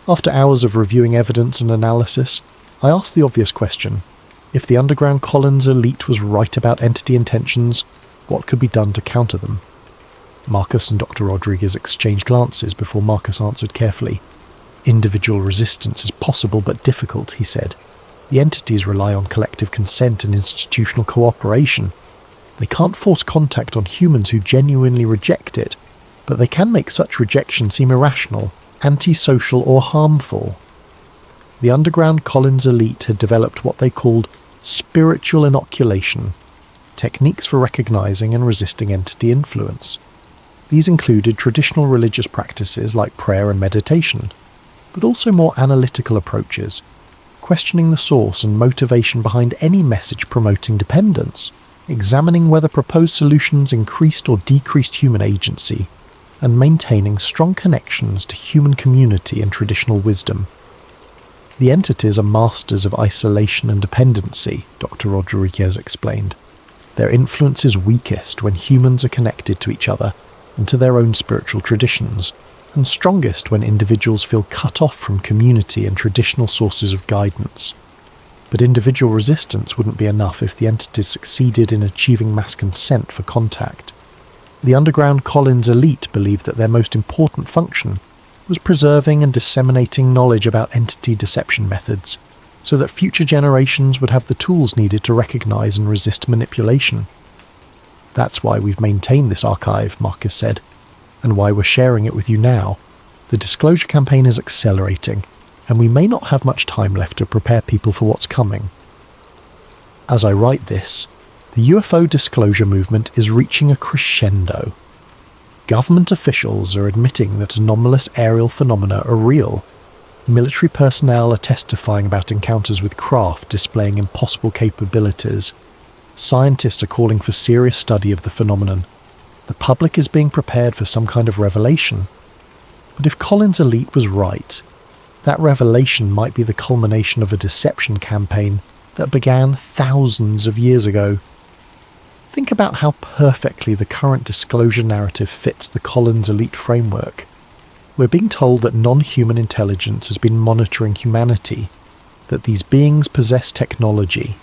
After hours of reviewing evidence and analysis, I asked the obvious question: if the underground Collins elite was right about entity intentions, what could be done to counter them? Marcus and Dr. Rodriguez exchanged glances before Marcus answered carefully. Individual resistance is possible but difficult, he said. The entities rely on collective consent and institutional cooperation. They can't force contact on humans who genuinely reject it, but they can make such rejection seem irrational, antisocial, or harmful. The underground Collins elite had developed what they called spiritual inoculation, techniques for recognizing and resisting entity influence. These included traditional religious practices like prayer and meditation, but also more analytical approaches, questioning the source and motivation behind any message promoting dependence, examining whether proposed solutions increased or decreased human agency, and maintaining strong connections to human community and traditional wisdom. The entities are masters of isolation and dependency, Dr. Rodriguez explained. Their influence is weakest when humans are connected to each other and to their own spiritual traditions, and strongest when individuals feel cut off from community and traditional sources of guidance. But individual resistance wouldn't be enough if the entities succeeded in achieving mass consent for contact. The underground Collins elite believed that their most important function was preserving and disseminating knowledge about entity deception methods, so that future generations would have the tools needed to recognize and resist manipulation. That's why we've maintained this archive, Marcus said, and why we're sharing it with you now. The disclosure campaign is accelerating, and we may not have much time left to prepare people for what's coming. As I write this, the UFO disclosure movement is reaching a crescendo. Government officials are admitting that anomalous aerial phenomena are real. Military personnel are testifying about encounters with craft displaying impossible capabilities. Scientists are calling for serious study of the phenomenon. The public is being prepared for some kind of revelation. But if Collins' elite was right, that revelation might be the culmination of a deception campaign that began thousands of years ago. Think about how perfectly the current disclosure narrative fits the Collins elite framework. We're being told that non-human intelligence has been monitoring humanity, that these beings possess technology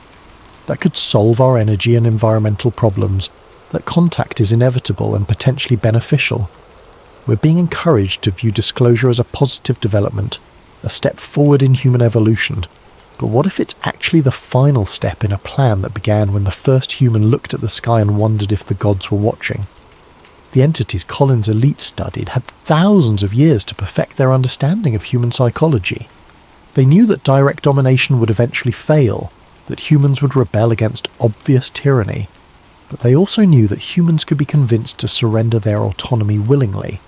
that could solve our energy and environmental problems, that contact is inevitable and potentially beneficial. We're being encouraged to view disclosure as a positive development, a step forward in human evolution. But what if it's actually the final step in a plan that began when the first human looked at the sky and wondered if the gods were watching? The entities Collins' elite studied had thousands of years to perfect their understanding of human psychology. They knew that direct domination would eventually fail, that humans would rebel against obvious tyranny, but they also knew that humans could be convinced to surrender their autonomy willingly,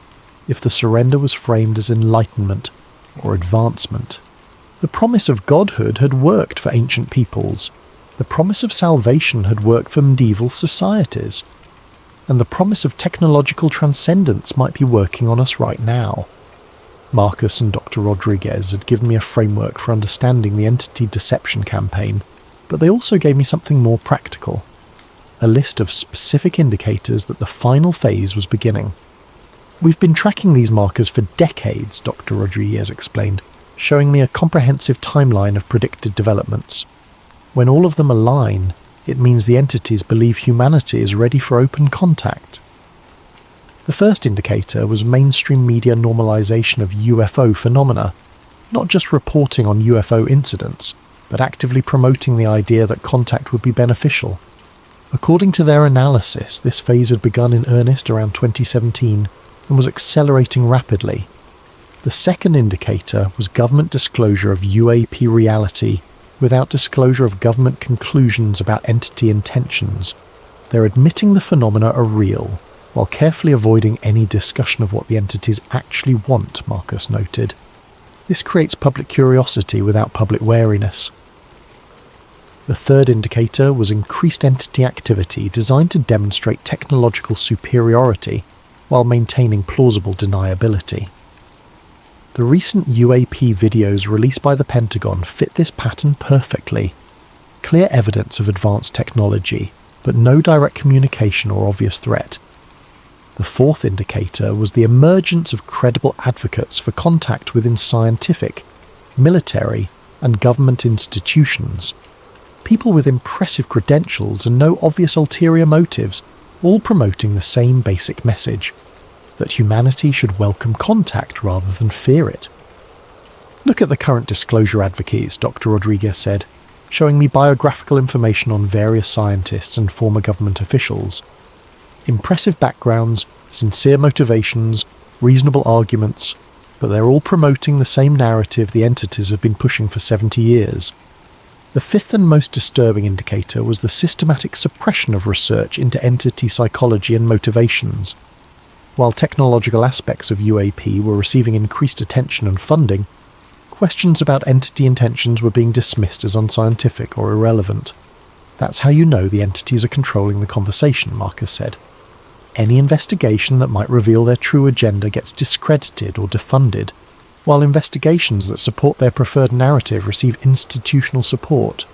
if the surrender was framed as enlightenment or advancement. The promise of godhood had worked for ancient peoples. The promise of salvation had worked for medieval societies. And the promise of technological transcendence might be working on us right now. Marcus and Dr. Rodriguez had given me a framework for understanding the entity deception campaign, but they also gave me something more practical. A list of specific indicators that the final phase was beginning. We've been tracking these markers for decades, Dr. Rodriguez explained, showing me a comprehensive timeline of predicted developments. When all of them align, it means the entities believe humanity is ready for open contact. The first indicator was mainstream media normalization of UFO phenomena, not just reporting on UFO incidents, but actively promoting the idea that contact would be beneficial. According to their analysis, this phase had begun in earnest around 2017 and was accelerating rapidly. The second indicator was government disclosure of UAP reality without disclosure of government conclusions about entity intentions. They're admitting the phenomena are real, while carefully avoiding any discussion of what the entities actually want, Marcus noted. This creates public curiosity without public wariness. The third indicator was increased entity activity designed to demonstrate technological superiority while maintaining plausible deniability. The recent UAP videos released by the Pentagon fit this pattern perfectly. Clear evidence of advanced technology, but no direct communication or obvious threat. The fourth indicator was the emergence of credible advocates for contact within scientific, military, and government institutions. People with impressive credentials and no obvious ulterior motives, all promoting the same basic message, that humanity should welcome contact rather than fear it. Look at the current disclosure advocates, Dr. Rodriguez said, showing me biographical information on various scientists and former government officials. Impressive backgrounds, sincere motivations, reasonable arguments, but they're all promoting the same narrative the entities have been pushing for 70 years. The fifth and most disturbing indicator was the systematic suppression of research into entity psychology and motivations. While technological aspects of UAP were receiving increased attention and funding, questions about entity intentions were being dismissed as unscientific or irrelevant. That's how you know the entities are controlling the conversation, Marcus said. Any investigation that might reveal their true agenda gets discredited or defunded, while investigations that support their preferred narrative receive institutional support.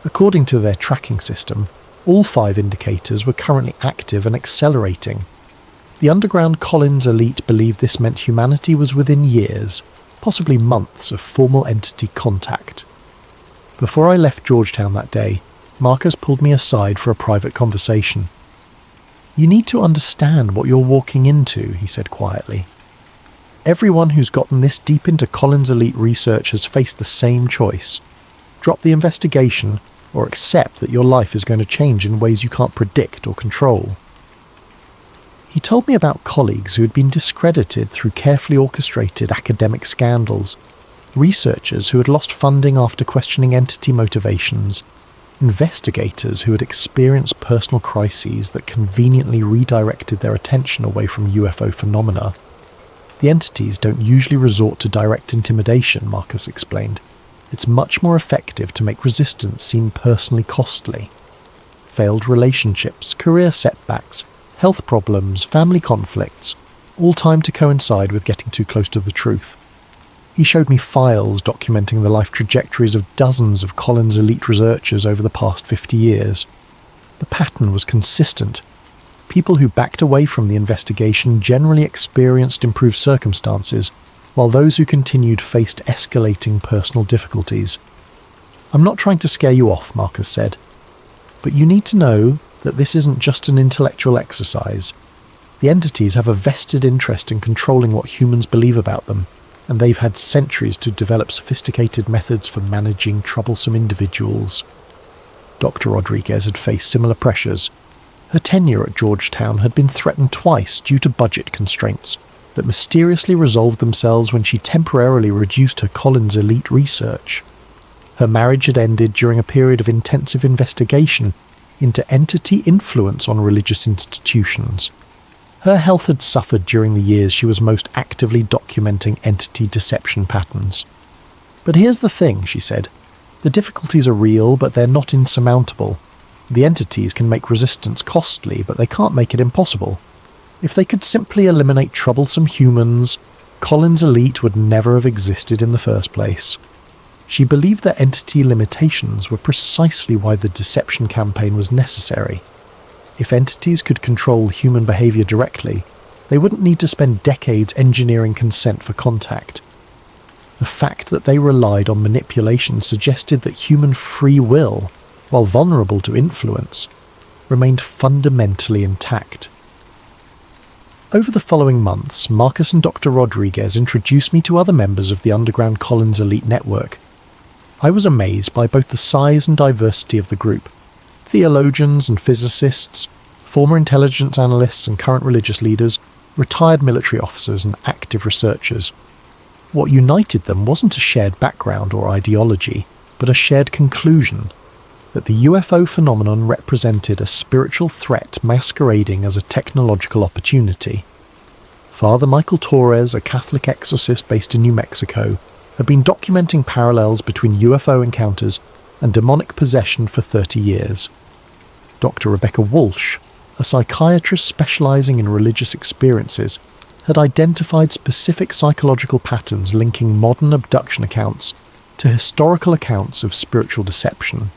According to their tracking system, all 5 indicators were currently active and accelerating. The underground Collins elite believed this meant humanity was within years, possibly months, of formal entity contact. Before I left Georgetown that day, Marcus pulled me aside for a private conversation. "You need to understand what you're walking into," he said quietly. "Everyone who's gotten this deep into Collins elite research has faced the same choice. Drop the investigation or accept that your life is going to change in ways you can't predict or control." He told me about colleagues who had been discredited through carefully orchestrated academic scandals, researchers who had lost funding after questioning entity motivations, investigators who had experienced personal crises that conveniently redirected their attention away from UFO phenomena. The entities don't usually resort to direct intimidation, Marcus explained. It's much more effective to make resistance seem personally costly. Failed relationships, career setbacks, health problems, family conflicts, all timed to coincide with getting too close to the truth. He showed me files documenting the life trajectories of dozens of Collins elite researchers over the past 50 years. The pattern was consistent. People who backed away from the investigation generally experienced improved circumstances, while those who continued faced escalating personal difficulties. "I'm not trying to scare you off," Marcus said, "but you need to know that this isn't just an intellectual exercise. The entities have a vested interest in controlling what humans believe about them, and they've had centuries to develop sophisticated methods for managing troublesome individuals." Dr. Rodriguez had faced similar pressures. Her tenure at Georgetown had been threatened twice due to budget constraints that mysteriously resolved themselves when she temporarily reduced her Collins elite research. Her marriage had ended during a period of intensive investigation into entity influence on religious institutions. Her health had suffered during the years she was most actively documenting entity deception patterns. "But here's the thing," she said. "The difficulties are real, but they're not insurmountable. The entities can make resistance costly, but they can't make it impossible. If they could simply eliminate troublesome humans, Collins elite would never have existed in the first place." She believed that entity limitations were precisely why the deception campaign was necessary. If entities could control human behavior directly, they wouldn't need to spend decades engineering consent for contact. The fact that they relied on manipulation suggested that human free will, while vulnerable to influence, remained fundamentally intact. Over the following months, Marcus and Dr. Rodriguez introduced me to other members of the underground Collins elite network. I was amazed by both the size and diversity of the group. Theologians and physicists, former intelligence analysts and current religious leaders, retired military officers and active researchers. What united them wasn't a shared background or ideology, but a shared conclusion that the UFO phenomenon represented a spiritual threat masquerading as a technological opportunity. Father Michael Torres, a Catholic exorcist based in New Mexico, had been documenting parallels between UFO encounters and demonic possession for 30 years. Dr. Rebecca Walsh, a psychiatrist specializing in religious experiences, had identified specific psychological patterns linking modern abduction accounts to historical accounts of spiritual deception.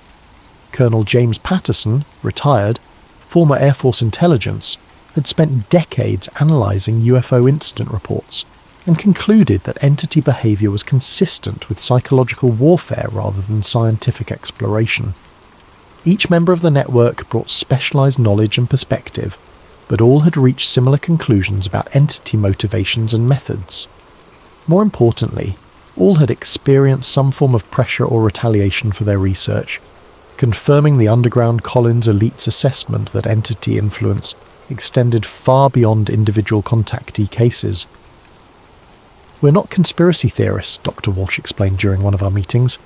Colonel James Patterson, retired, former Air Force intelligence, had spent decades analysing UFO incident reports and concluded that entity behaviour was consistent with psychological warfare rather than scientific exploration. Each member of the network brought specialised knowledge and perspective, but all had reached similar conclusions about entity motivations and methods. More importantly, all had experienced some form of pressure or retaliation for their research, confirming the underground Collins elite's assessment that entity influence extended far beyond individual contactee cases. "We're not conspiracy theorists," Dr. Walsh explained during one of our meetings.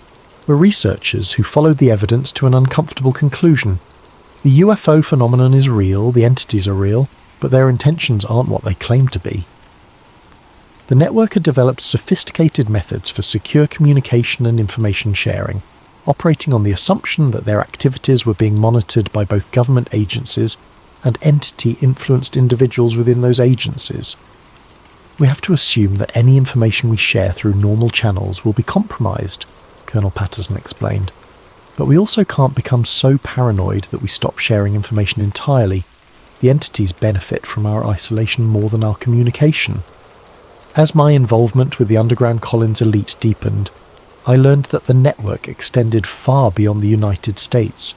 "We're researchers who followed the evidence to an uncomfortable conclusion. The UFO phenomenon is real, the entities are real, but their intentions aren't what they claim to be." The network had developed sophisticated methods for secure communication and information sharing, operating on the assumption that their activities were being monitored by both government agencies and entity-influenced individuals within those agencies. "We have to assume that any information we share through normal channels will be compromised," Colonel Patterson explained. "But we also can't become so paranoid that we stop sharing information entirely. The entities benefit from our isolation more than our communication." As my involvement with the underground Collins elite deepened, I learned that the network extended far beyond the United States.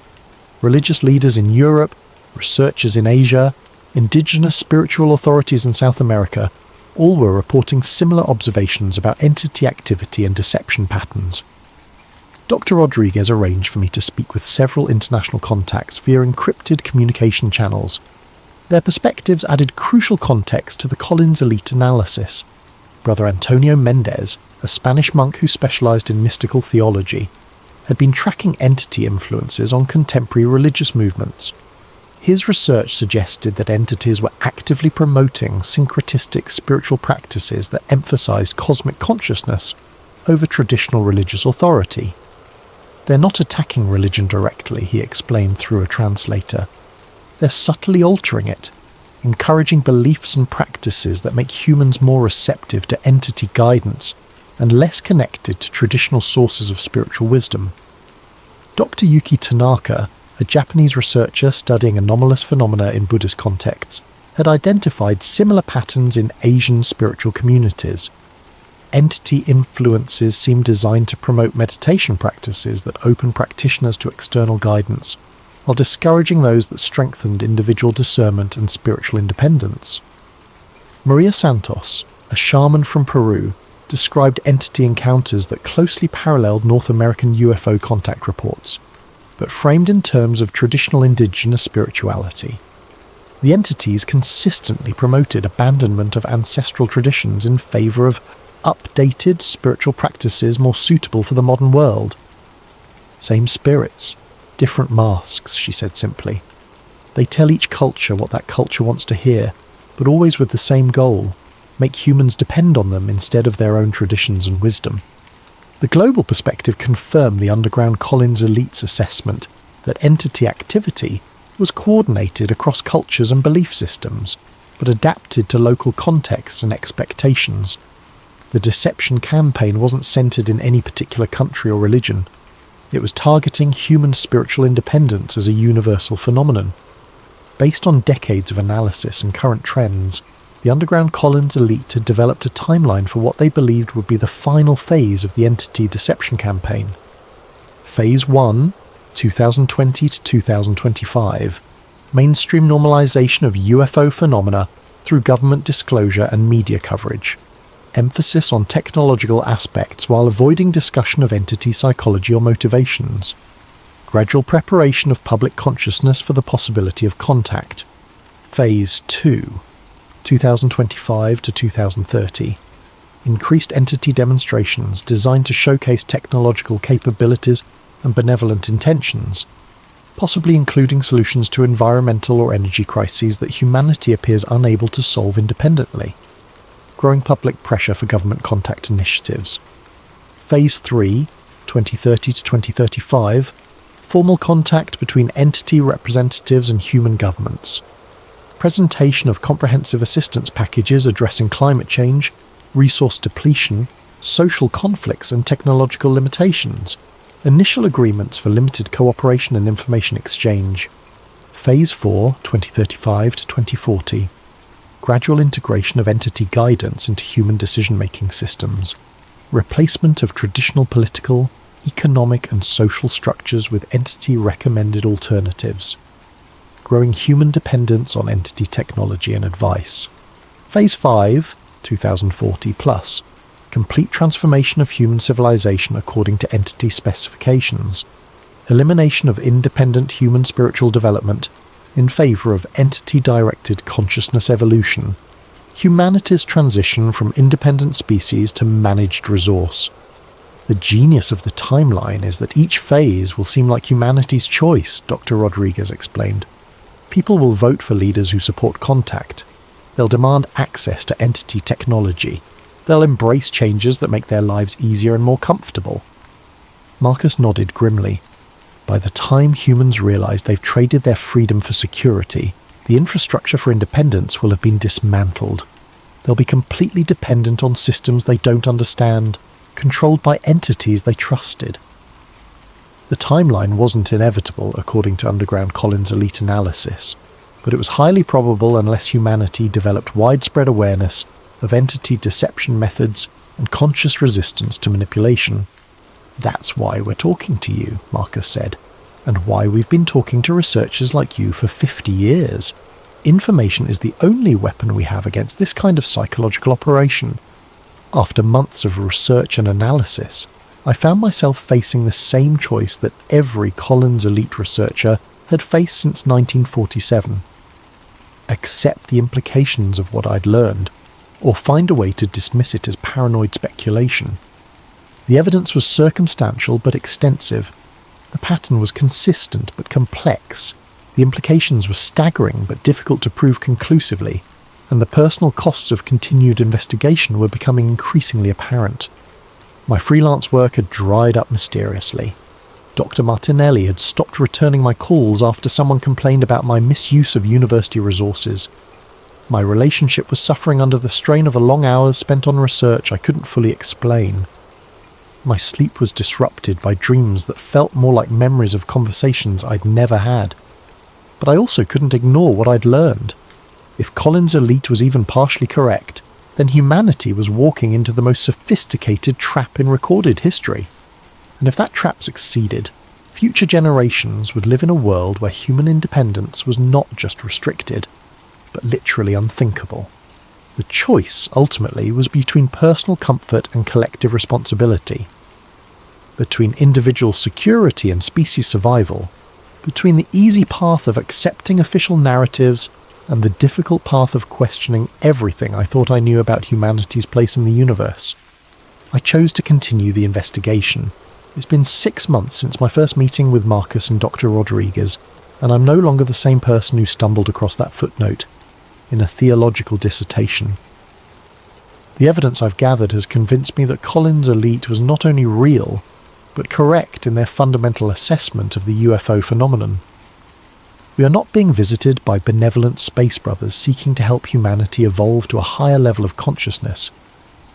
Religious leaders in Europe, researchers in Asia, indigenous spiritual authorities in South America, all were reporting similar observations about entity activity and deception patterns. Dr. Rodriguez arranged for me to speak with several international contacts via encrypted communication channels. Their perspectives added crucial context to the Collins elite analysis. Brother Antonio Mendez, a Spanish monk who specialized in mystical theology, had been tracking entity influences on contemporary religious movements. His research suggested that entities were actively promoting syncretistic spiritual practices that emphasized cosmic consciousness over traditional religious authority. "They're not attacking religion directly," he explained through a translator. "They're subtly altering it, encouraging beliefs and practices that make humans more receptive to entity guidance and less connected to traditional sources of spiritual wisdom." Dr. Yuki Tanaka, a Japanese researcher studying anomalous phenomena in Buddhist contexts, had identified similar patterns in Asian spiritual communities. Entity influences seem designed to promote meditation practices that open practitioners to external guidance, while discouraging those that strengthened individual discernment and spiritual independence. Maria Santos, a shaman from Peru, described entity encounters that closely paralleled North American UFO contact reports, but framed in terms of traditional indigenous spirituality. The entities consistently promoted abandonment of ancestral traditions in favour of updated spiritual practices more suitable for the modern world. "Same spirits, different masks," she said simply. "They tell each culture what that culture wants to hear, but always with the same goal: make humans depend on them instead of their own traditions and wisdom." The global perspective confirmed the underground Collins elite's assessment that entity activity was coordinated across cultures and belief systems, but adapted to local contexts and expectations. The deception campaign wasn't centered in any particular country or religion. It was targeting human spiritual independence as a universal phenomenon. Based on decades of analysis and current trends, The underground Collins elite had developed a timeline for what they believed would be the final phase of the entity deception campaign. Phase 1, 2020 to 2025, mainstream normalization of UFO phenomena through government disclosure and media coverage. Emphasis on technological aspects while avoiding discussion of entity psychology or motivations. Gradual preparation of public consciousness for the possibility of contact. Phase 2, 2025 to 2030. Increased entity demonstrations designed to showcase technological capabilities and benevolent intentions, possibly including solutions to environmental or energy crises that humanity appears unable to solve independently. Growing public pressure for government contact initiatives. Phase 3, 2030 to 2035, formal contact between entity representatives and human governments. Presentation of comprehensive assistance packages addressing climate change, resource depletion, social conflicts and technological limitations. Initial agreements for limited cooperation and information exchange. Phase 4, 2035 to 2040. Gradual integration of entity guidance into human decision-making systems. Replacement of traditional political, economic and social structures with entity-recommended alternatives. Growing human dependence on entity technology and advice. Phase 5, 2040 plus. Complete transformation of human civilization according to entity specifications. Elimination of independent human spiritual development in favour of entity-directed consciousness evolution. Humanity's transition from independent species to managed resource. The genius of the timeline is that each phase will seem like humanity's choice, Dr. Rodriguez explained. People will vote for leaders who support contact. They'll demand access to entity technology. They'll embrace changes that make their lives easier and more comfortable. Marcus nodded grimly. By the time humans realize they've traded their freedom for security, the infrastructure for independence will have been dismantled. They'll be completely dependent on systems they don't understand, controlled by entities they trusted. The timeline wasn't inevitable, according to Underground Collins' elite analysis, but it was highly probable unless humanity developed widespread awareness of entity deception methods and conscious resistance to manipulation. That's why we're talking to you, Marcus said, and why we've been talking to researchers like you for 50 years. Information is the only weapon we have against this kind of psychological operation. After months of research and analysis, I found myself facing the same choice that every Collins elite researcher had faced since 1947. Accept the implications of what I'd learned, or find a way to dismiss it as paranoid speculation. The evidence was circumstantial but extensive. The pattern was consistent but complex. The implications were staggering but difficult to prove conclusively, and the personal costs of continued investigation were becoming increasingly apparent. My freelance work had dried up mysteriously. Dr. Martinelli had stopped returning my calls after someone complained about my misuse of university resources. My relationship was suffering under the strain of long hours spent on research I couldn't fully explain. My sleep was disrupted by dreams that felt more like memories of conversations I'd never had. But I also couldn't ignore what I'd learned. If Collins' elite was even partially correct, then humanity was walking into the most sophisticated trap in recorded history. And if that trap succeeded, future generations would live in a world where human independence was not just restricted, but literally unthinkable. The choice, ultimately, was between personal comfort and collective responsibility, between individual security and species survival, between the easy path of accepting official narratives and the difficult path of questioning everything I thought I knew about humanity's place in the universe. I chose to continue the investigation. It's been 6 months since my first meeting with Marcus and Dr. Rodriguez, and I'm no longer the same person who stumbled across that footnote in a theological dissertation. The evidence I've gathered has convinced me that Collins' elite was not only real, but correct in their fundamental assessment of the UFO phenomenon. We are not being visited by benevolent space brothers seeking to help humanity evolve to a higher level of consciousness.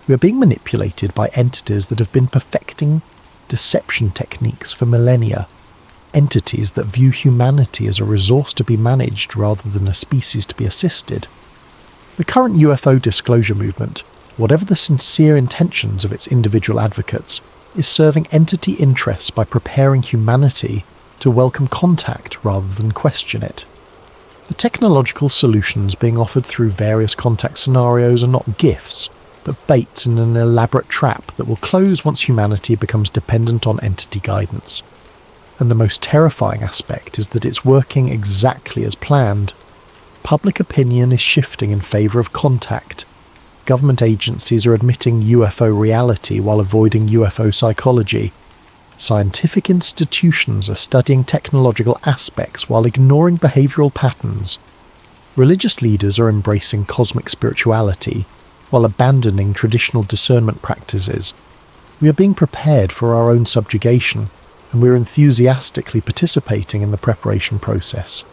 We are being manipulated by entities that have been perfecting deception techniques for millennia, entities that view humanity as a resource to be managed rather than a species to be assisted. The current UFO disclosure movement, whatever the sincere intentions of its individual advocates, is serving entity interests by preparing humanity to welcome contact rather than question it. The technological solutions being offered through various contact scenarios are not gifts, but baits in an elaborate trap that will close once humanity becomes dependent on entity guidance. And the most terrifying aspect is that it's working exactly as planned. Public opinion is shifting in favour of contact. Government agencies are admitting UFO reality while avoiding UFO psychology. Scientific institutions are studying technological aspects while ignoring behavioural patterns. Religious leaders are embracing cosmic spirituality while abandoning traditional discernment practices. We are being prepared for our own subjugation, and we are enthusiastically participating in the preparation process.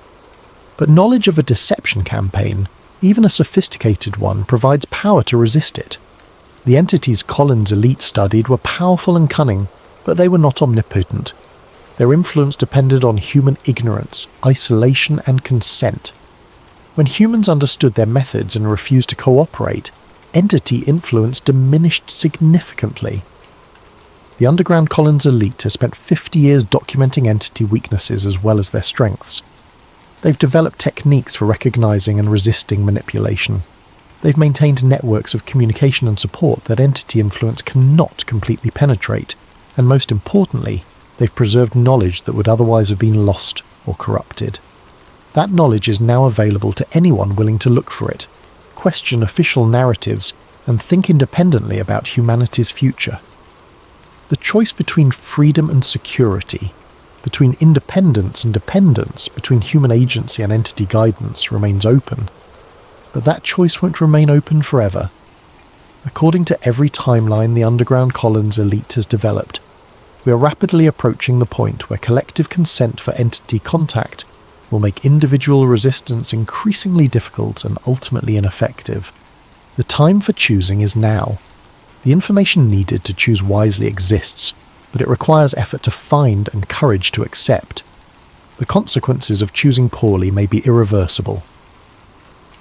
But knowledge of a deception campaign, even a sophisticated one, provides power to resist it. The entities Collins' elite studied were powerful and cunning, but they were not omnipotent. Their influence depended on human ignorance, isolation, and consent. When humans understood their methods and refused to cooperate, entity influence diminished significantly. The underground Collins elite has spent 50 years documenting entity weaknesses as well as their strengths. They've developed techniques for recognizing and resisting manipulation. They've maintained networks of communication and support that entity influence cannot completely penetrate, and most importantly, they've preserved knowledge that would otherwise have been lost or corrupted. That knowledge is now available to anyone willing to look for it, question official narratives, and think independently about humanity's future. The choice between freedom and security, between independence and dependence, between human agency and entity guidance remains open. But that choice won't remain open forever. According to every timeline the underground Collins elite has developed, we are rapidly approaching the point where collective consent for entity contact will make individual resistance increasingly difficult and ultimately ineffective. The time for choosing is now. The information needed to choose wisely exists, but it requires effort to find and courage to accept. The consequences of choosing poorly may be irreversible.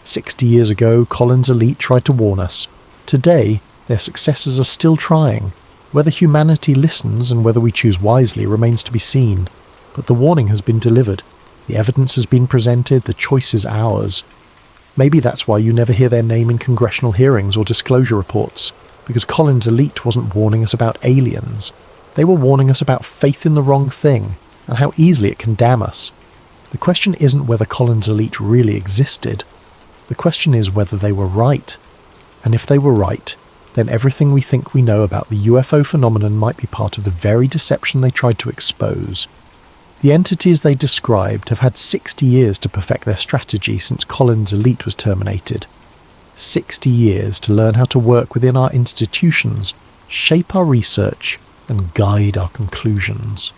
60 years ago, Collins' elite tried to warn us. Today, their successors are still trying. Whether humanity listens and whether we choose wisely remains to be seen. But the warning has been delivered. The evidence has been presented. The choice is ours. Maybe that's why you never hear their name in congressional hearings or disclosure reports, because Collins' elite wasn't warning us about aliens. They were warning us about faith in the wrong thing, and how easily it can damn us. The question isn't whether Collins' elite really existed. The question is whether they were right. And if they were right, then everything we think we know about the UFO phenomenon might be part of the very deception they tried to expose. The entities they described have had 60 years to perfect their strategy since Collins' elite was terminated. 60 years to learn how to work within our institutions, shape our research, and guide our conclusions.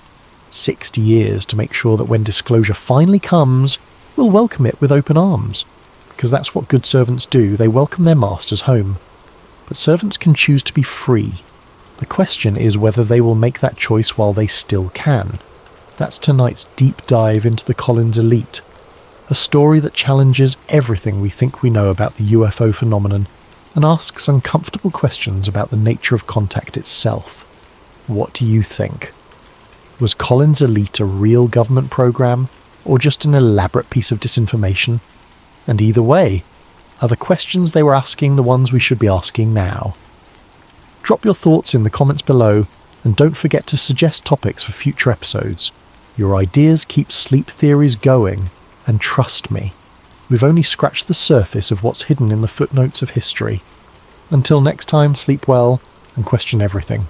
60 years to make sure that when disclosure finally comes, we'll welcome it with open arms. Because that's what good servants do, they welcome their masters home. But servants can choose to be free. The question is whether they will make that choice while they still can. That's tonight's deep dive into the Collins elite. A story that challenges everything we think we know about the UFO phenomenon and asks uncomfortable questions about the nature of contact itself. What do you think? Was Collins' elite a real government program, or just an elaborate piece of disinformation? And either way, are the questions they were asking the ones we should be asking now? Drop your thoughts in the comments below, and don't forget to suggest topics for future episodes. Your ideas keep sleep theories going, and trust me, we've only scratched the surface of what's hidden in the footnotes of history. Until next time, sleep well and question everything.